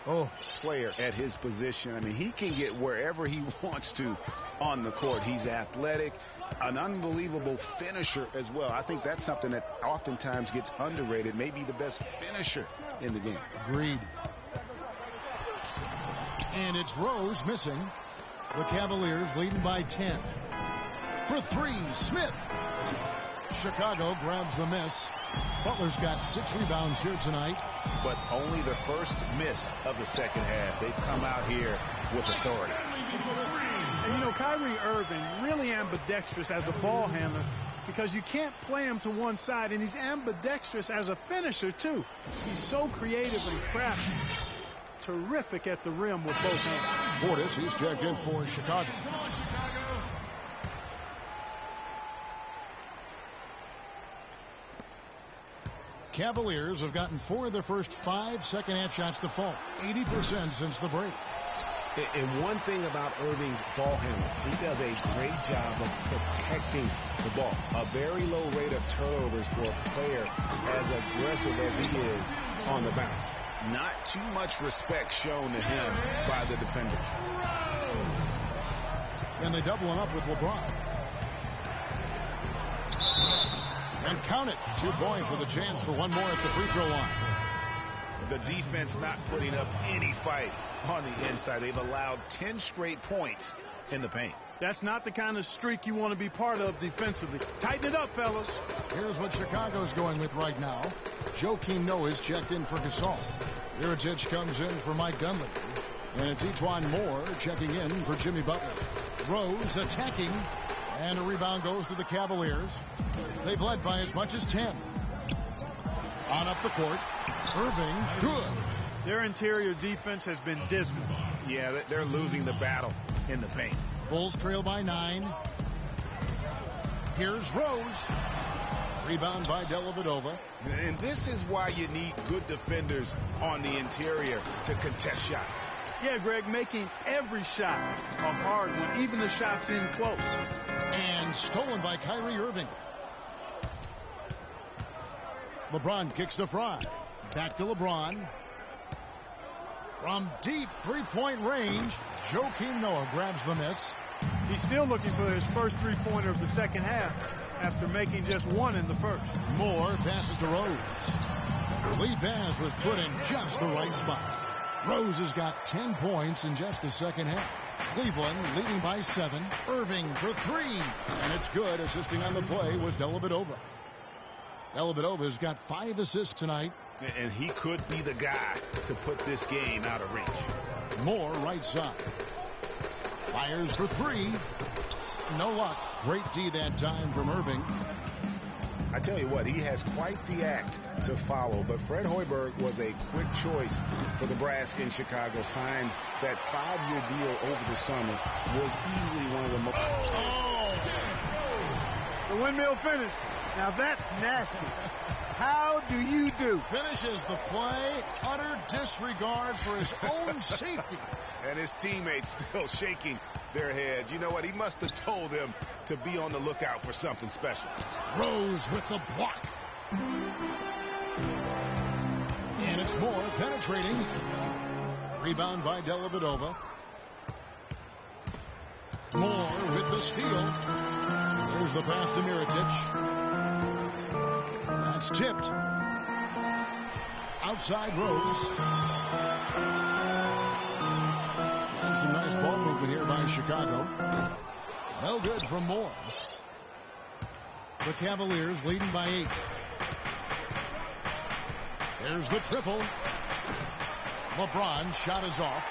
S3: player at his position. I mean, he can get wherever he wants to on the court. He's athletic, an unbelievable finisher as well. I think that's something that oftentimes gets underrated. Maybe the best finisher in the game.
S2: Agreed. And it's Rose missing. The Cavaliers leading by 10. For 3, Smith. Chicago grabs the miss. Butler's got 6 rebounds here tonight.
S3: But only the first miss of the second half. They've come out here with authority.
S1: And you know, Kyrie Irving really ambidextrous as a ball handler, because you can't play him to one side, and he's ambidextrous as a finisher too. He's so creative and crafty. Terrific at the rim with both hands.
S2: Portis, he's checked in for Chicago. Cavaliers have gotten 4 of their first 5 second-half shots to fall. 80% since the break.
S3: And one thing about Irving's ball handling, he does a great job of protecting the ball. A very low rate of turnovers for a player as aggressive as he is on the bounce. Not too much respect shown to him by the defenders.
S2: And they double him up with LeBron. And count it. 2 points with a chance for one more at the free throw line.
S3: The defense not putting up any fight on the inside. They've allowed 10 straight points in the paint.
S1: That's not the kind of streak you want to be part of defensively. Tighten it up, fellas.
S2: Here's what Chicago's going with right now. Joakim Noah's checked in for Gasol. Byë-yitch comes in for Mike Dunleavy. And it's Etuan Moore checking in for Jimmy Butler. Rose attacking. And a rebound goes to the Cavaliers. They've led by as much as 10. On up the court. Irving, good.
S1: Their interior defense has been dismal.
S3: Yeah, they're losing the battle in the paint.
S2: Bulls trail by 9. Here's Rose. Rebound by Dellavedova.
S3: And this is why you need good defenders on the interior to contest shots.
S1: Yeah, Greg, making every shot a hard one, even the shots in close.
S2: And stolen by Kyrie Irving. LeBron kicks to Fry. Back to LeBron. From deep three-point range, Joakim Noah grabs the miss.
S1: He's still looking for his first three-pointer of the second half after making just one in the first.
S2: Moore passes to Rose. Lee Baz was put in just the right spot. Rose has got 10 points in just the second half. Cleveland leading by 7. Irving for 3. And it's good. Assisting on the play was Dellavedova. Dellavedova's got 5 assists tonight.
S3: And he could be the guy to put this game out of reach.
S2: Moore right side. Fires for 3. No luck. Great D that time from Irving.
S3: I tell you what, he has quite the act to follow. But Fred Hoiberg was a quick choice for the brass in Chicago. Signed that 5-year deal over the summer. Was easily one of the most...
S1: The windmill finish. Now that's nasty. How do you do?
S2: Finishes the play. Utter disregard for his own safety.
S3: And his teammates still shaking their heads. You know what? He must have told them to be on the lookout for something special.
S2: Rose with the block. And it's Moore penetrating. Rebound by Dellavedova. Moore with the steal. There's the pass to Byë-yitch. That's tipped. Outside Rose. And some nice ball movement here by Chicago. No good from Moore. The Cavaliers leading by 8. There's the triple. LeBron's shot is off.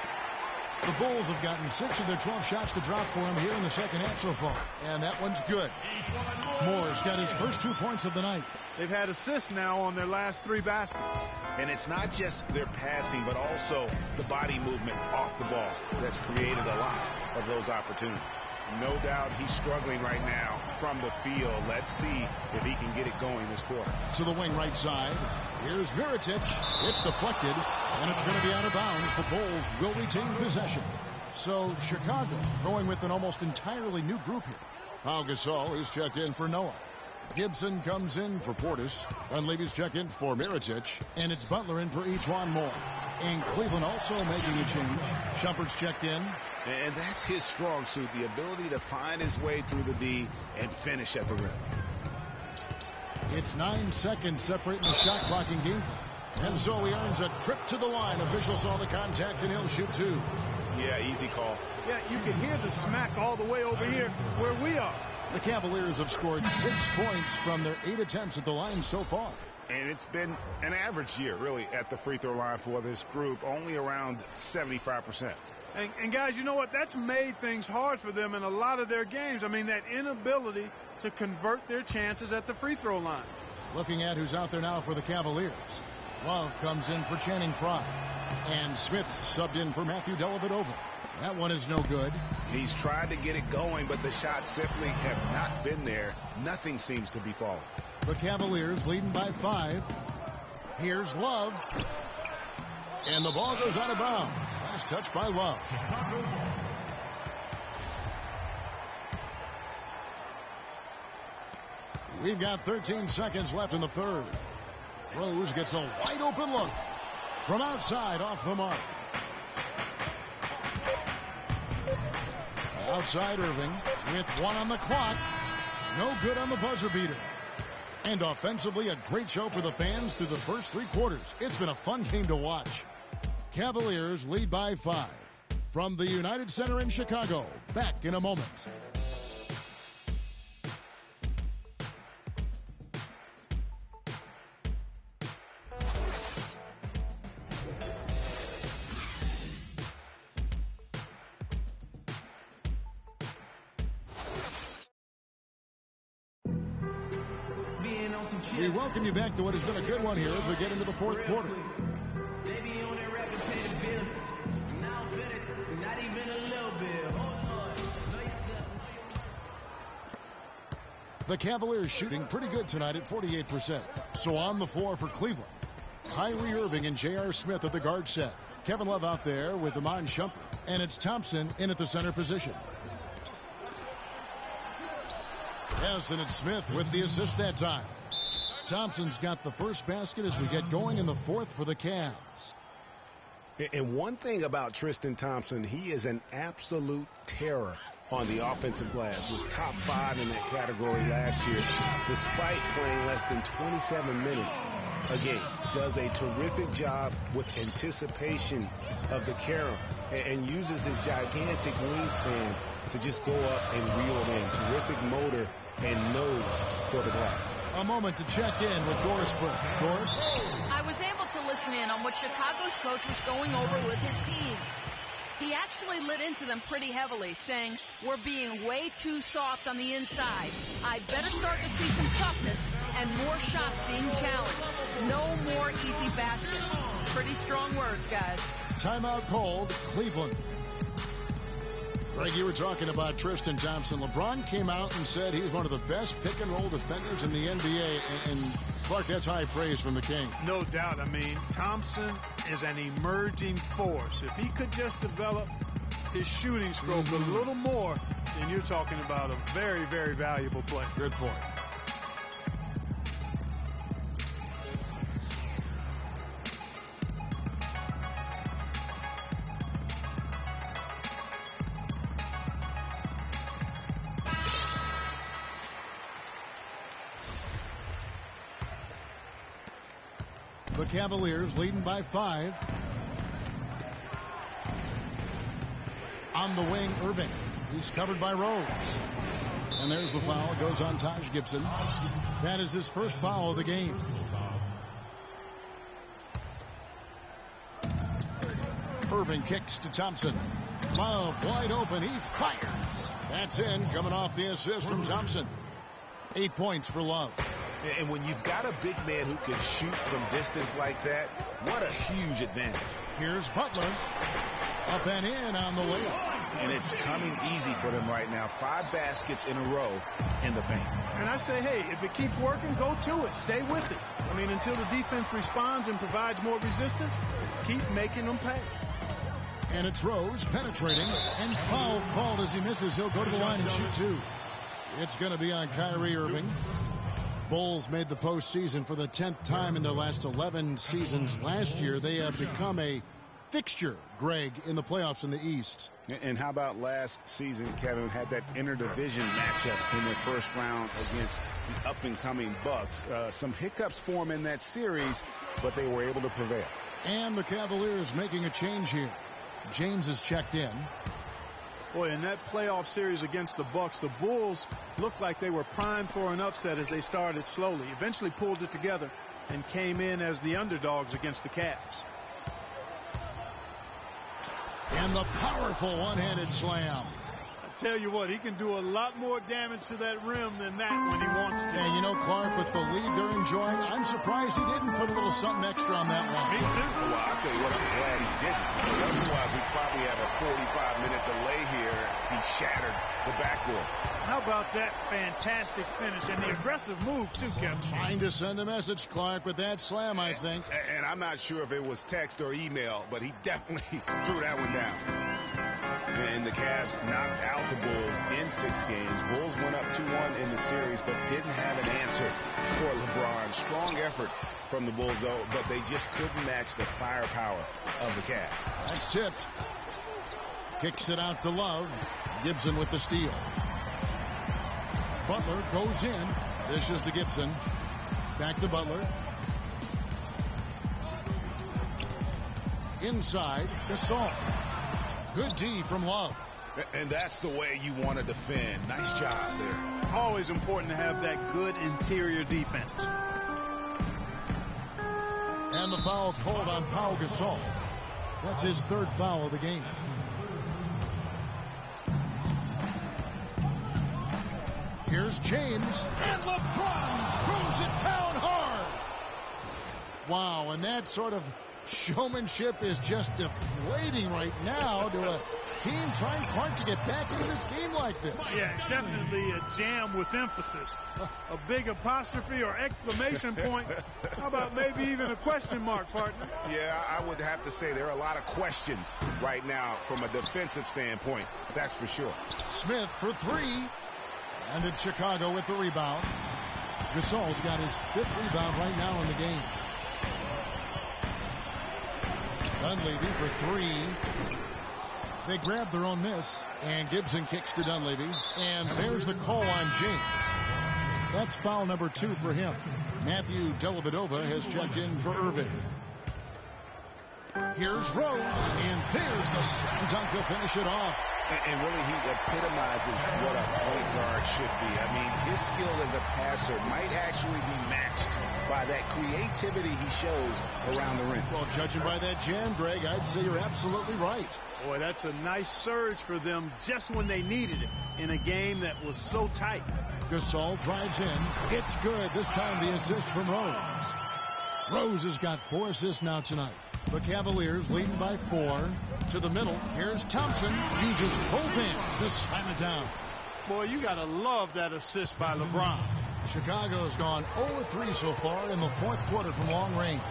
S2: The Bulls have gotten 6 of their 12 shots to drop for him here in the second half so far. And that one's good. Moore's got his first 2 points of the night.
S1: They've had assists now on their last 3 baskets.
S3: And it's not just their passing, but also the body movement off the ball that's created a lot of those opportunities. No doubt he's struggling right now from the field. Let's see if he can get it going this quarter.
S2: To the wing right side. Here's Mirotic. It's deflected, and it's going to be out of bounds. The Bulls will retain possession. So Chicago going with an almost entirely new group here. Pau Gasol is checked in for Noah. Gibson comes in for Portis. Dunleavy's checked in for Mirotic. And it's Butler in for Ejuan Moore. And Cleveland also making a change. Shumpert's checked in.
S3: And that's his strong suit, the ability to find his way through the D and finish at the rim.
S2: It's 9 seconds separating the shot clocking game. And so he earns a trip to the line. Official saw the contact, and he'll shoot 2.
S3: Yeah, easy call.
S1: Yeah, you can hear the smack all the way over here where we are.
S2: The Cavaliers have scored 6 points from their 8 attempts at the line so far.
S3: And it's been an average year, really, at the free throw line for this group, only around 75%.
S1: And guys, you know what? That's made things hard for them in a lot of their games. I mean, that inability to convert their chances at the free throw line.
S2: Looking at who's out there now for the Cavaliers. Love comes in for Channing Frye. And Smith subbed in for Matthew Dellavedova. That one is no good.
S3: He's tried to get it going, but the shots simply have not been there. Nothing seems to be falling.
S2: The Cavaliers leading by 5. Here's Love. And the ball goes out of bounds. Nice touch by Love. We've got 13 seconds left in the third. Rose gets a wide open look from outside off the mark. Outside Irving with 1 on the clock. No good on the buzzer beater. And offensively, a great show for the fans through the first 3 quarters. It's been a fun game to watch. Cavaliers lead by 5. From the United Center in Chicago. Back in a moment. We welcome you back to what has been a good one here as we get into the fourth quarter. The Cavaliers shooting pretty good tonight at 48%. So on the floor for Cleveland, Kyrie Irving and J.R. Smith at the guard set. Kevin Love out there with Iman Shumpert. And it's Thompson in at the center position. Yes, and it's Smith with the assist that time. Thompson's got the first basket as we get going in the fourth for the Cavs.
S3: And one thing about Tristan Thompson, he is an absolute terror on the offensive glass. Was top 5 in that category last year, despite playing less than 27 minutes a game. Does a terrific job with anticipation of the carom and uses his gigantic wingspan to just go up and reel it in. Terrific motor and nose for the glass.
S2: A moment to check in with Doris Burke. Doris?
S8: I was able to listen in on what Chicago's coach was going over with his team. He actually lit into them pretty heavily, saying, we're being way too soft on the inside. I better start to see some toughness and more shots being challenged. No more easy baskets. Pretty strong words, guys.
S2: Timeout called, Cleveland. Greg, you were talking about Tristan Thompson. LeBron came out and said he's one of the best pick-and-roll defenders in the NBA. And Clark, that's high praise from the King.
S1: No doubt. I mean, Thompson is an emerging force. If he could just develop his shooting stroke a little more, then you're talking about a very, very valuable player.
S2: Good point. The Cavaliers leading by 5. On the wing, Irving. He's covered by Rose. And there's the foul. It goes on Taj Gibson. That is his first foul of the game. Irving kicks to Thompson. Love wide open. He fires. That's in, coming off the assist from Thompson. 8 points for Love.
S3: And when you've got a big man who can shoot from distance like that, what a huge advantage.
S2: Here's Butler. Up and in on the layup.
S3: And it's coming easy for them right now. 5 baskets in a row in the paint.
S1: And I say, hey, if it keeps working, go to it. Stay with it. I mean, until the defense responds and provides more resistance, keep making them pay.
S2: And it's Rose penetrating, and foul called as he misses. He'll go to the line and shoot 2. It's going to be on Kyrie Irving. Bulls made the postseason for the 10th time in their last 11 seasons. Last year, they have become a fixture, Greg, in the playoffs in the East.
S3: And how about last season, Kevin, had that interdivision matchup in their first round against the up-and-coming Bucks. Some hiccups form in that series, but they were able to prevail.
S2: And the Cavaliers making a change here. James is checked in.
S1: Boy, in that playoff series against the Bucks, the Bulls looked like they were primed for an upset as they started slowly. Eventually pulled it together and came in as the underdogs against the Cavs.
S2: And the powerful one-handed slam.
S1: I tell you what, he can do a lot more damage to that rim than that when he wants to.
S2: And you know, Clark, with the lead they're enjoying, I'm surprised he didn't put a little something extra on that one.
S1: Me too.
S3: Well, I'll tell you what, I'm glad he didn't. Otherwise, we probably have a 45-minute delay here. He shattered the backboard.
S1: How about that fantastic finish and the aggressive move, too, Kevin?
S2: Trying to send a message, Clark, with that slam, I think.
S3: And I'm not sure if it was text or email, but he definitely threw that one down. And the Cavs knocked out the Bulls in 6 games. Bulls went up 2-1 in the series, but didn't have an answer for LeBron. Strong effort from the Bulls, though, but they just couldn't match the firepower of the Cavs.
S2: That's tipped. Kicks it out to Love. Gibson with the steal. Butler goes in. Dishes to Gibson. Back to Butler. Inside, Gasol. Good D from Love.
S3: And that's the way you want to defend. Nice job there.
S1: Always important to have that good interior defense.
S2: And the foul called on Pau Gasol. That's his 3rd foul of the game. Here's James. And LeBron throws it down hard. Wow, and that sort of showmanship is just deflating right now to a team trying hard to get back into this game like this.
S1: Yeah, definitely a jam with emphasis. A big apostrophe or exclamation point. How about maybe even a question mark, partner?
S3: Yeah, I would have to say there are a lot of questions right now from a defensive standpoint. That's for sure.
S2: Smith for 3. And it's Chicago with the rebound. Gasol's got his 5th rebound right now in the game. Dunleavy for 3. They grab their own miss, and Gibson kicks to Dunleavy. And there's the call on James. That's foul number 2 for him. Matthew Dellavedova has checked in for Irving. Here's Rose, and there's the slam dunk to finish it off.
S3: And really, he epitomizes what a point guard should be. I mean, his skill as a passer might actually be matched by that creativity he shows around the rim.
S2: Well, judging by that jam, Greg, I'd say you're absolutely right.
S1: Boy, that's a nice surge for them just when they needed it in a game that was so tight.
S2: Gasol drives in. It's good. This time the assist from Rose. Rose has got 4 assists now tonight. The Cavaliers leading by 4. To the middle. Here's Thompson. Uses both hands to slam it down.
S1: Boy, you got to love that assist by LeBron.
S2: Chicago's gone 0-3 so far in the 4th quarter from long range.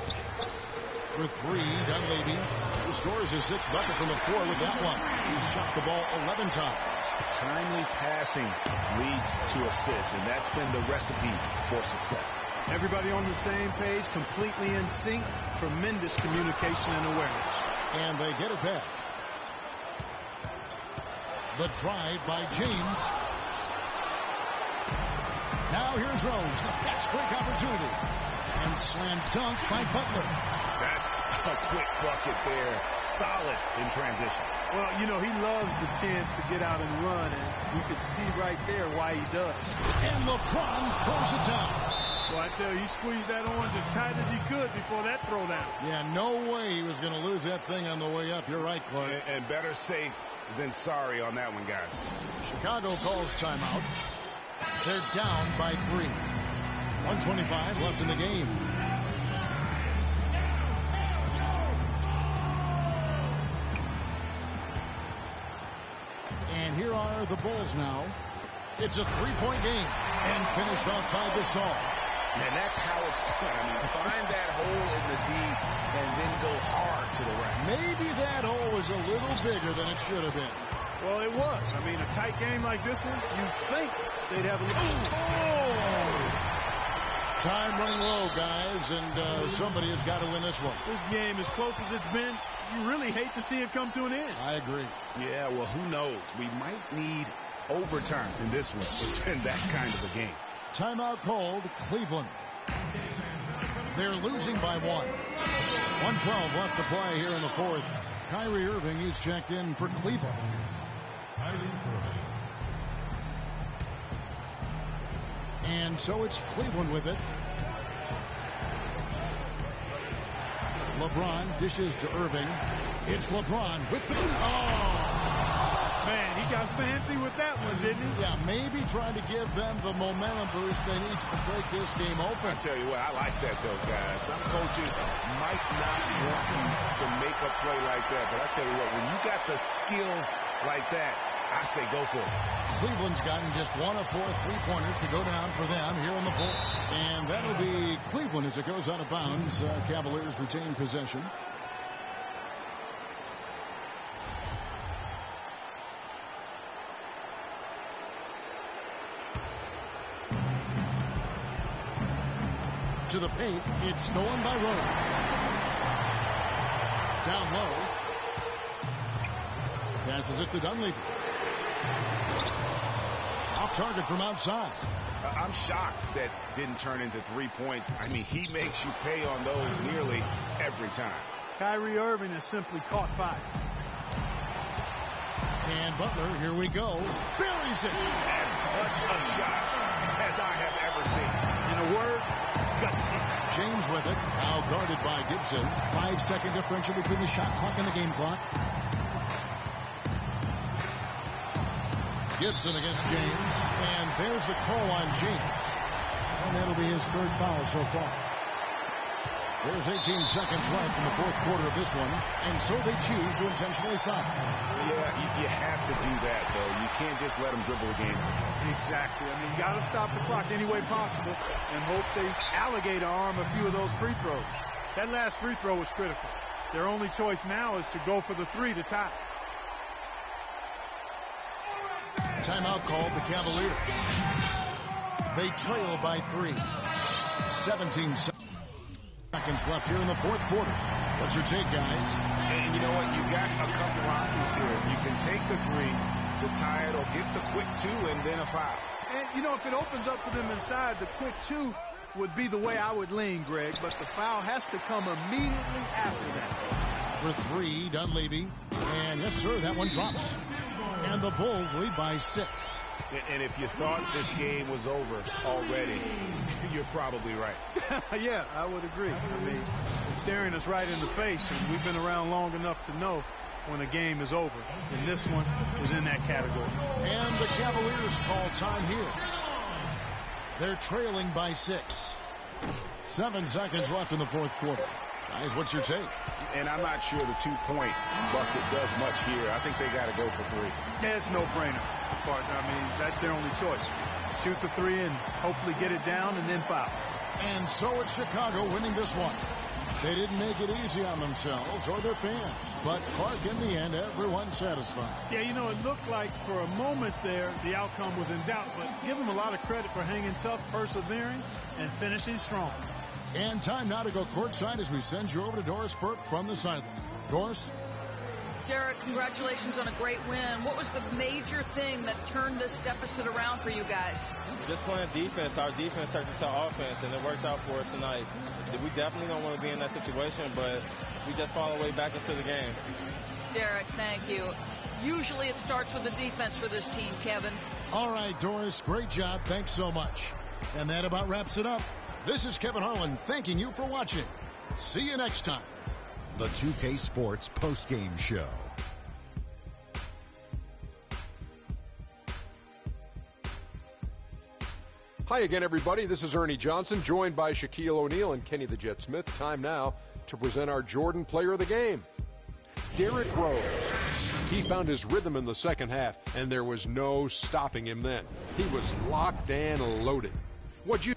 S2: For 3, Dunleavy, who scores his 6th bucket from the floor with that one. He's shot the ball 11 times.
S3: Timely passing leads to assists, and that's been the recipe for success.
S1: Everybody on the same page, completely in sync. Tremendous communication and awareness.
S2: And they get it back. The drive by James. Now here's Rose. The fast break opportunity. And slam dunk by Butler.
S3: That's a quick bucket there. Solid in transition.
S1: Well, you know, he loves the chance to get out and run, and you can see right there why he does.
S2: And LeBron throws it down.
S1: Well, I tell you, he squeezed that orange as tight as he could before that throwdown.
S2: Yeah, no way he was going to lose that thing on the way up. You're right, Clark.
S3: And better safe than sorry on that one, guys.
S2: Chicago calls timeout. They're down by 3. 1:25 left in the game. And here are the Bulls now. It's a 3-point game and finished off by Gasol.
S3: And that's how it's done. I mean, find that hole in the D and then go hard to the rack.
S2: Maybe that hole was a little bigger than it should have been.
S1: Well, it was. I mean, a tight game like this one, you think they'd have a little...
S2: Time running low, guys, and somebody has got to win this one.
S1: This game, as close as it's been, you really hate to see it come to an end.
S2: I agree.
S3: Yeah, well, who knows? We might need overtime in this one. It's been that kind of a game.
S2: Timeout called Cleveland. They're losing by 1. 1:12 left to play here in the fourth. Kyrie Irving, he's checked in for Cleveland. And so it's Cleveland with it. LeBron dishes to Irving. It's LeBron with the...
S1: Man, he got fancy with that one, didn't he?
S2: Yeah, maybe trying to give them the momentum boost they need to break this game open.
S3: I tell you what, I like that, though, guys. Some coaches might not want you to make a play like that, but I tell you what, when you got the skills like that, I say go for it.
S2: Cleveland's gotten just 1 of 4 3-pointers to go down for them here in the fourth. And that'll be Cleveland as it goes out of bounds. Cavaliers retain possession. To the paint, it's stolen by Rose. Down low. Passes it to Dunleavy. Off target from outside.
S3: I'm shocked that didn't turn into 3 points. I mean, he makes you pay on those nearly every time.
S1: Kyrie Irving has simply caught fire.
S2: And Butler, here we go, buries it.
S3: As clutch a shot as I have ever seen.
S1: In a word, gutsy.
S2: James with it, now guarded by Gibson. 5-second differential between the shot clock and the game clock. Gibson against James, and there's the call on James. And that'll be his third foul so far. There's 18 seconds left in the fourth quarter of this one, and so they choose to intentionally foul.
S3: Yeah, you have to do that, though. You can't just let them dribble the game.
S1: Exactly. I mean, you got to stop the clock any way possible and hope they alligator arm a few of those free throws. That last free throw was critical. Their only choice now is to go for the 3 to tie.
S2: Timeout called the Cavaliers. They trail by 3. 17 seconds left here in the fourth quarter. What's your take, guys?
S3: And you know what? You got a couple options here. You can take the 3 to tie it or get the quick 2 and then a foul.
S1: And, you know, if it opens up for them inside, the quick 2 would be the way I would lean, Greg. But the foul has to come immediately after that.
S2: For 3, Dunleavy. And yes, sir, that one drops. And the Bulls lead by 6.
S3: And if you thought this game was over already, you're probably right.
S1: Yeah, I would agree. I mean, it's staring us right in the face, and we've been around long enough to know when a game is over. And this one is in that category.
S2: And the Cavaliers call time here. They're trailing by 6. 7 seconds left in the fourth quarter. Guys, what's your take?
S3: And I'm not sure the 2-point bucket does much here. I think they got to go for 3.
S1: Yeah, it's no-brainer, partner. I mean, that's their only choice. Shoot the 3 and hopefully get it down and then foul.
S2: And so it's Chicago winning this one. They didn't make it easy on themselves or their fans. But Clark, in the end, everyone's satisfied.
S1: Yeah, you know, it looked like for a moment there the outcome was in doubt. But give them a lot of credit for hanging tough, persevering, and finishing strong.
S2: And time now to go courtside as we send you over to Doris Burke from the sideline. Doris?
S8: Derek, congratulations on a great win. What was the major thing that turned this deficit around for you guys?
S10: Just playing defense. Our defense turned into offense, and it worked out for us tonight. We definitely don't want to be in that situation, but we just found our way back into the game.
S8: Derek, thank you. Usually it starts with the defense for this team, Kevin.
S2: All right, Doris, great job. Thanks so much. And that about wraps it up. This is Kevin Harlan thanking you for watching. See you next time.
S6: The 2K Sports postgame show.
S7: Hi again, everybody. This is Ernie Johnson, joined by Shaquille O'Neal and Kenny the Jet Smith. Time now to present our Jordan Player of the Game, Derrick Rose. He found his rhythm in the second half, and there was no stopping him then. He was locked and loaded. What'd you...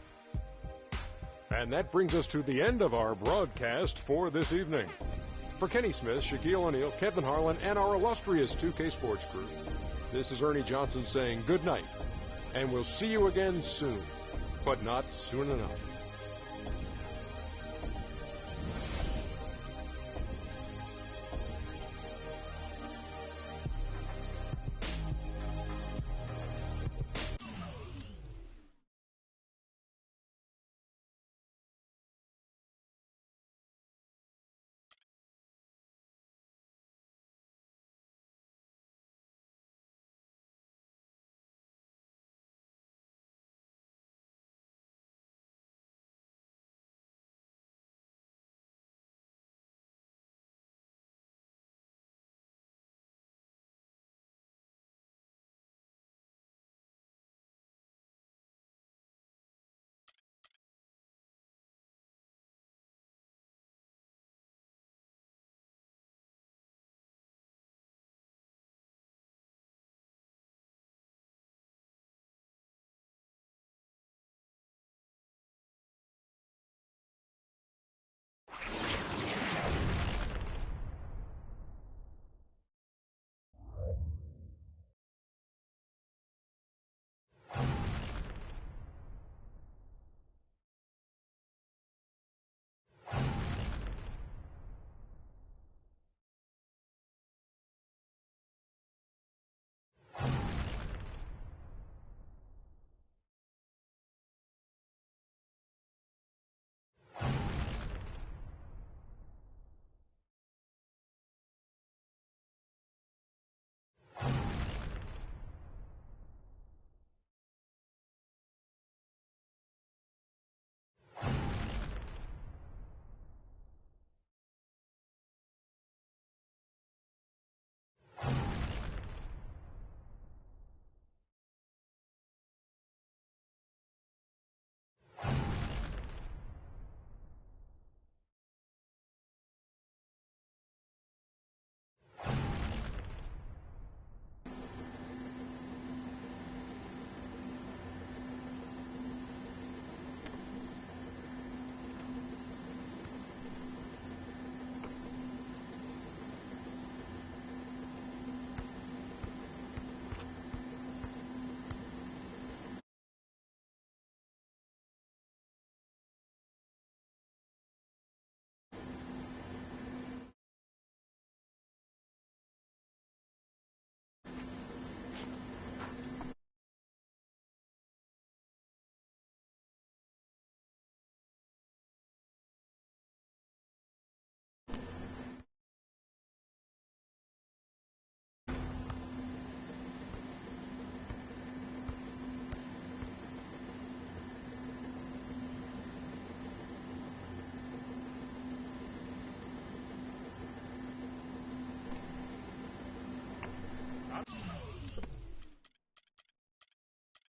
S7: And that brings us to the end of our broadcast for this evening. For Kenny Smith, Shaquille O'Neal, Kevin Harlan, and our illustrious 2K Sports crew, this is Ernie Johnson saying good night, and we'll see you again soon, but not soon enough.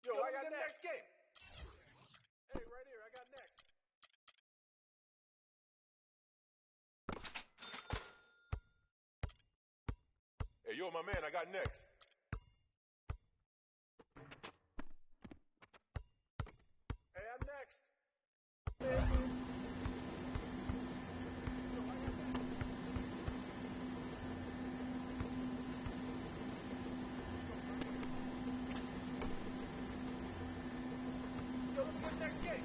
S11: Yo, I got next game. Hey, right here, I got next. Hey, yo, my man, I got next. Hey, I'm next. Hey. Yo, I got next. Yo, let's get next game.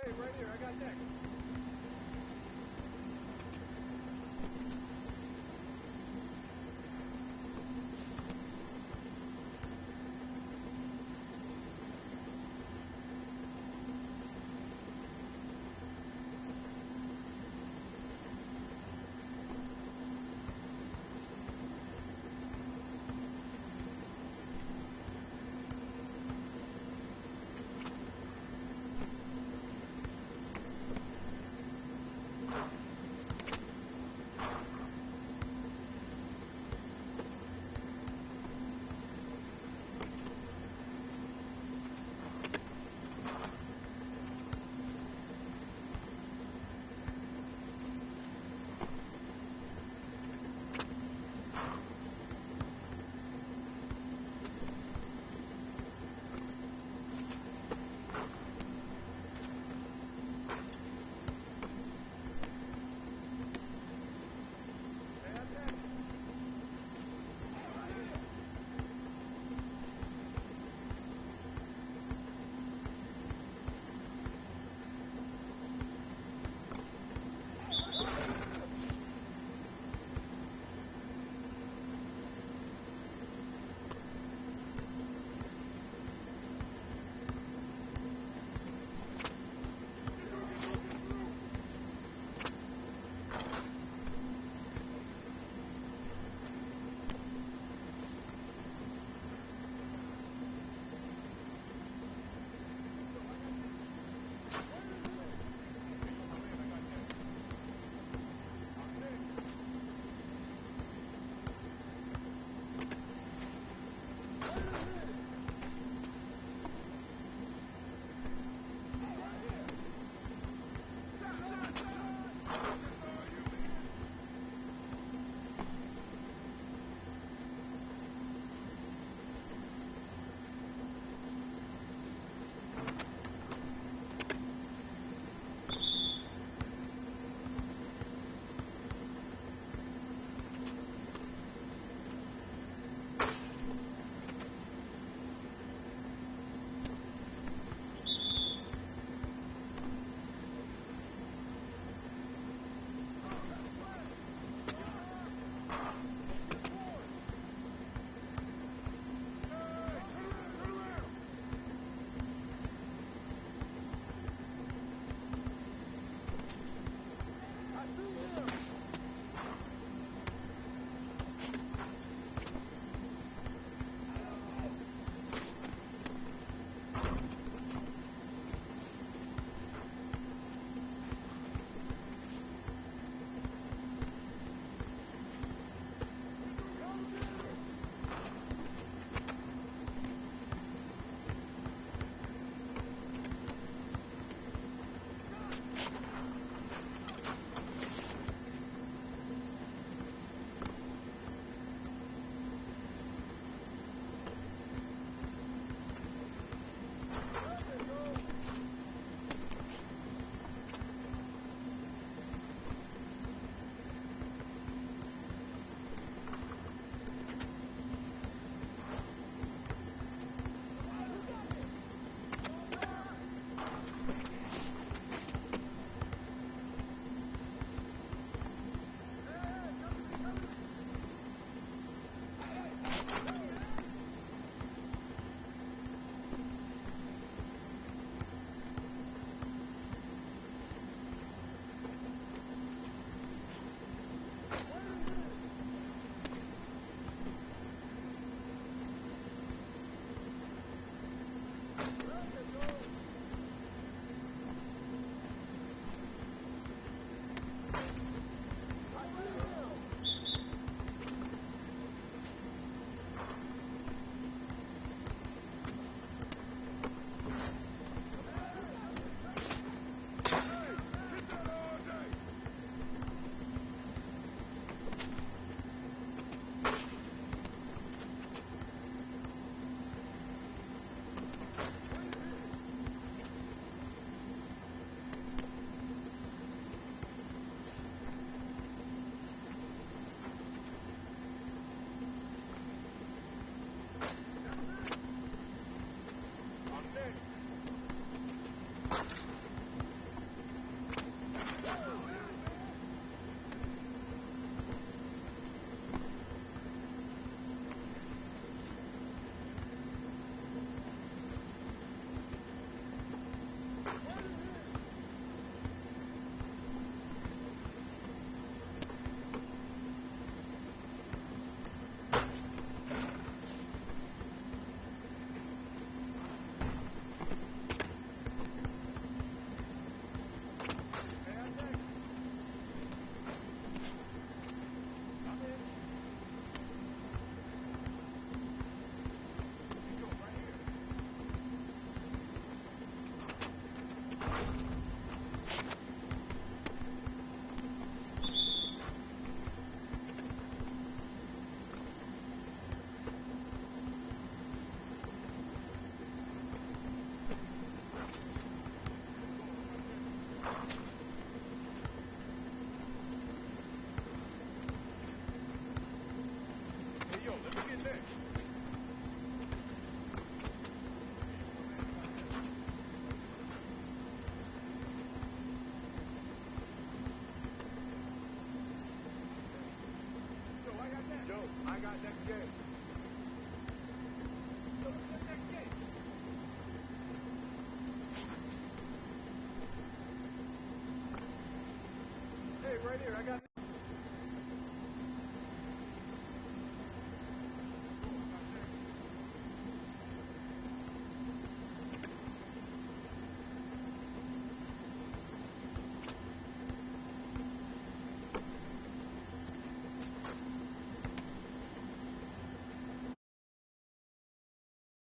S11: Hey, right here, I got next. got next game.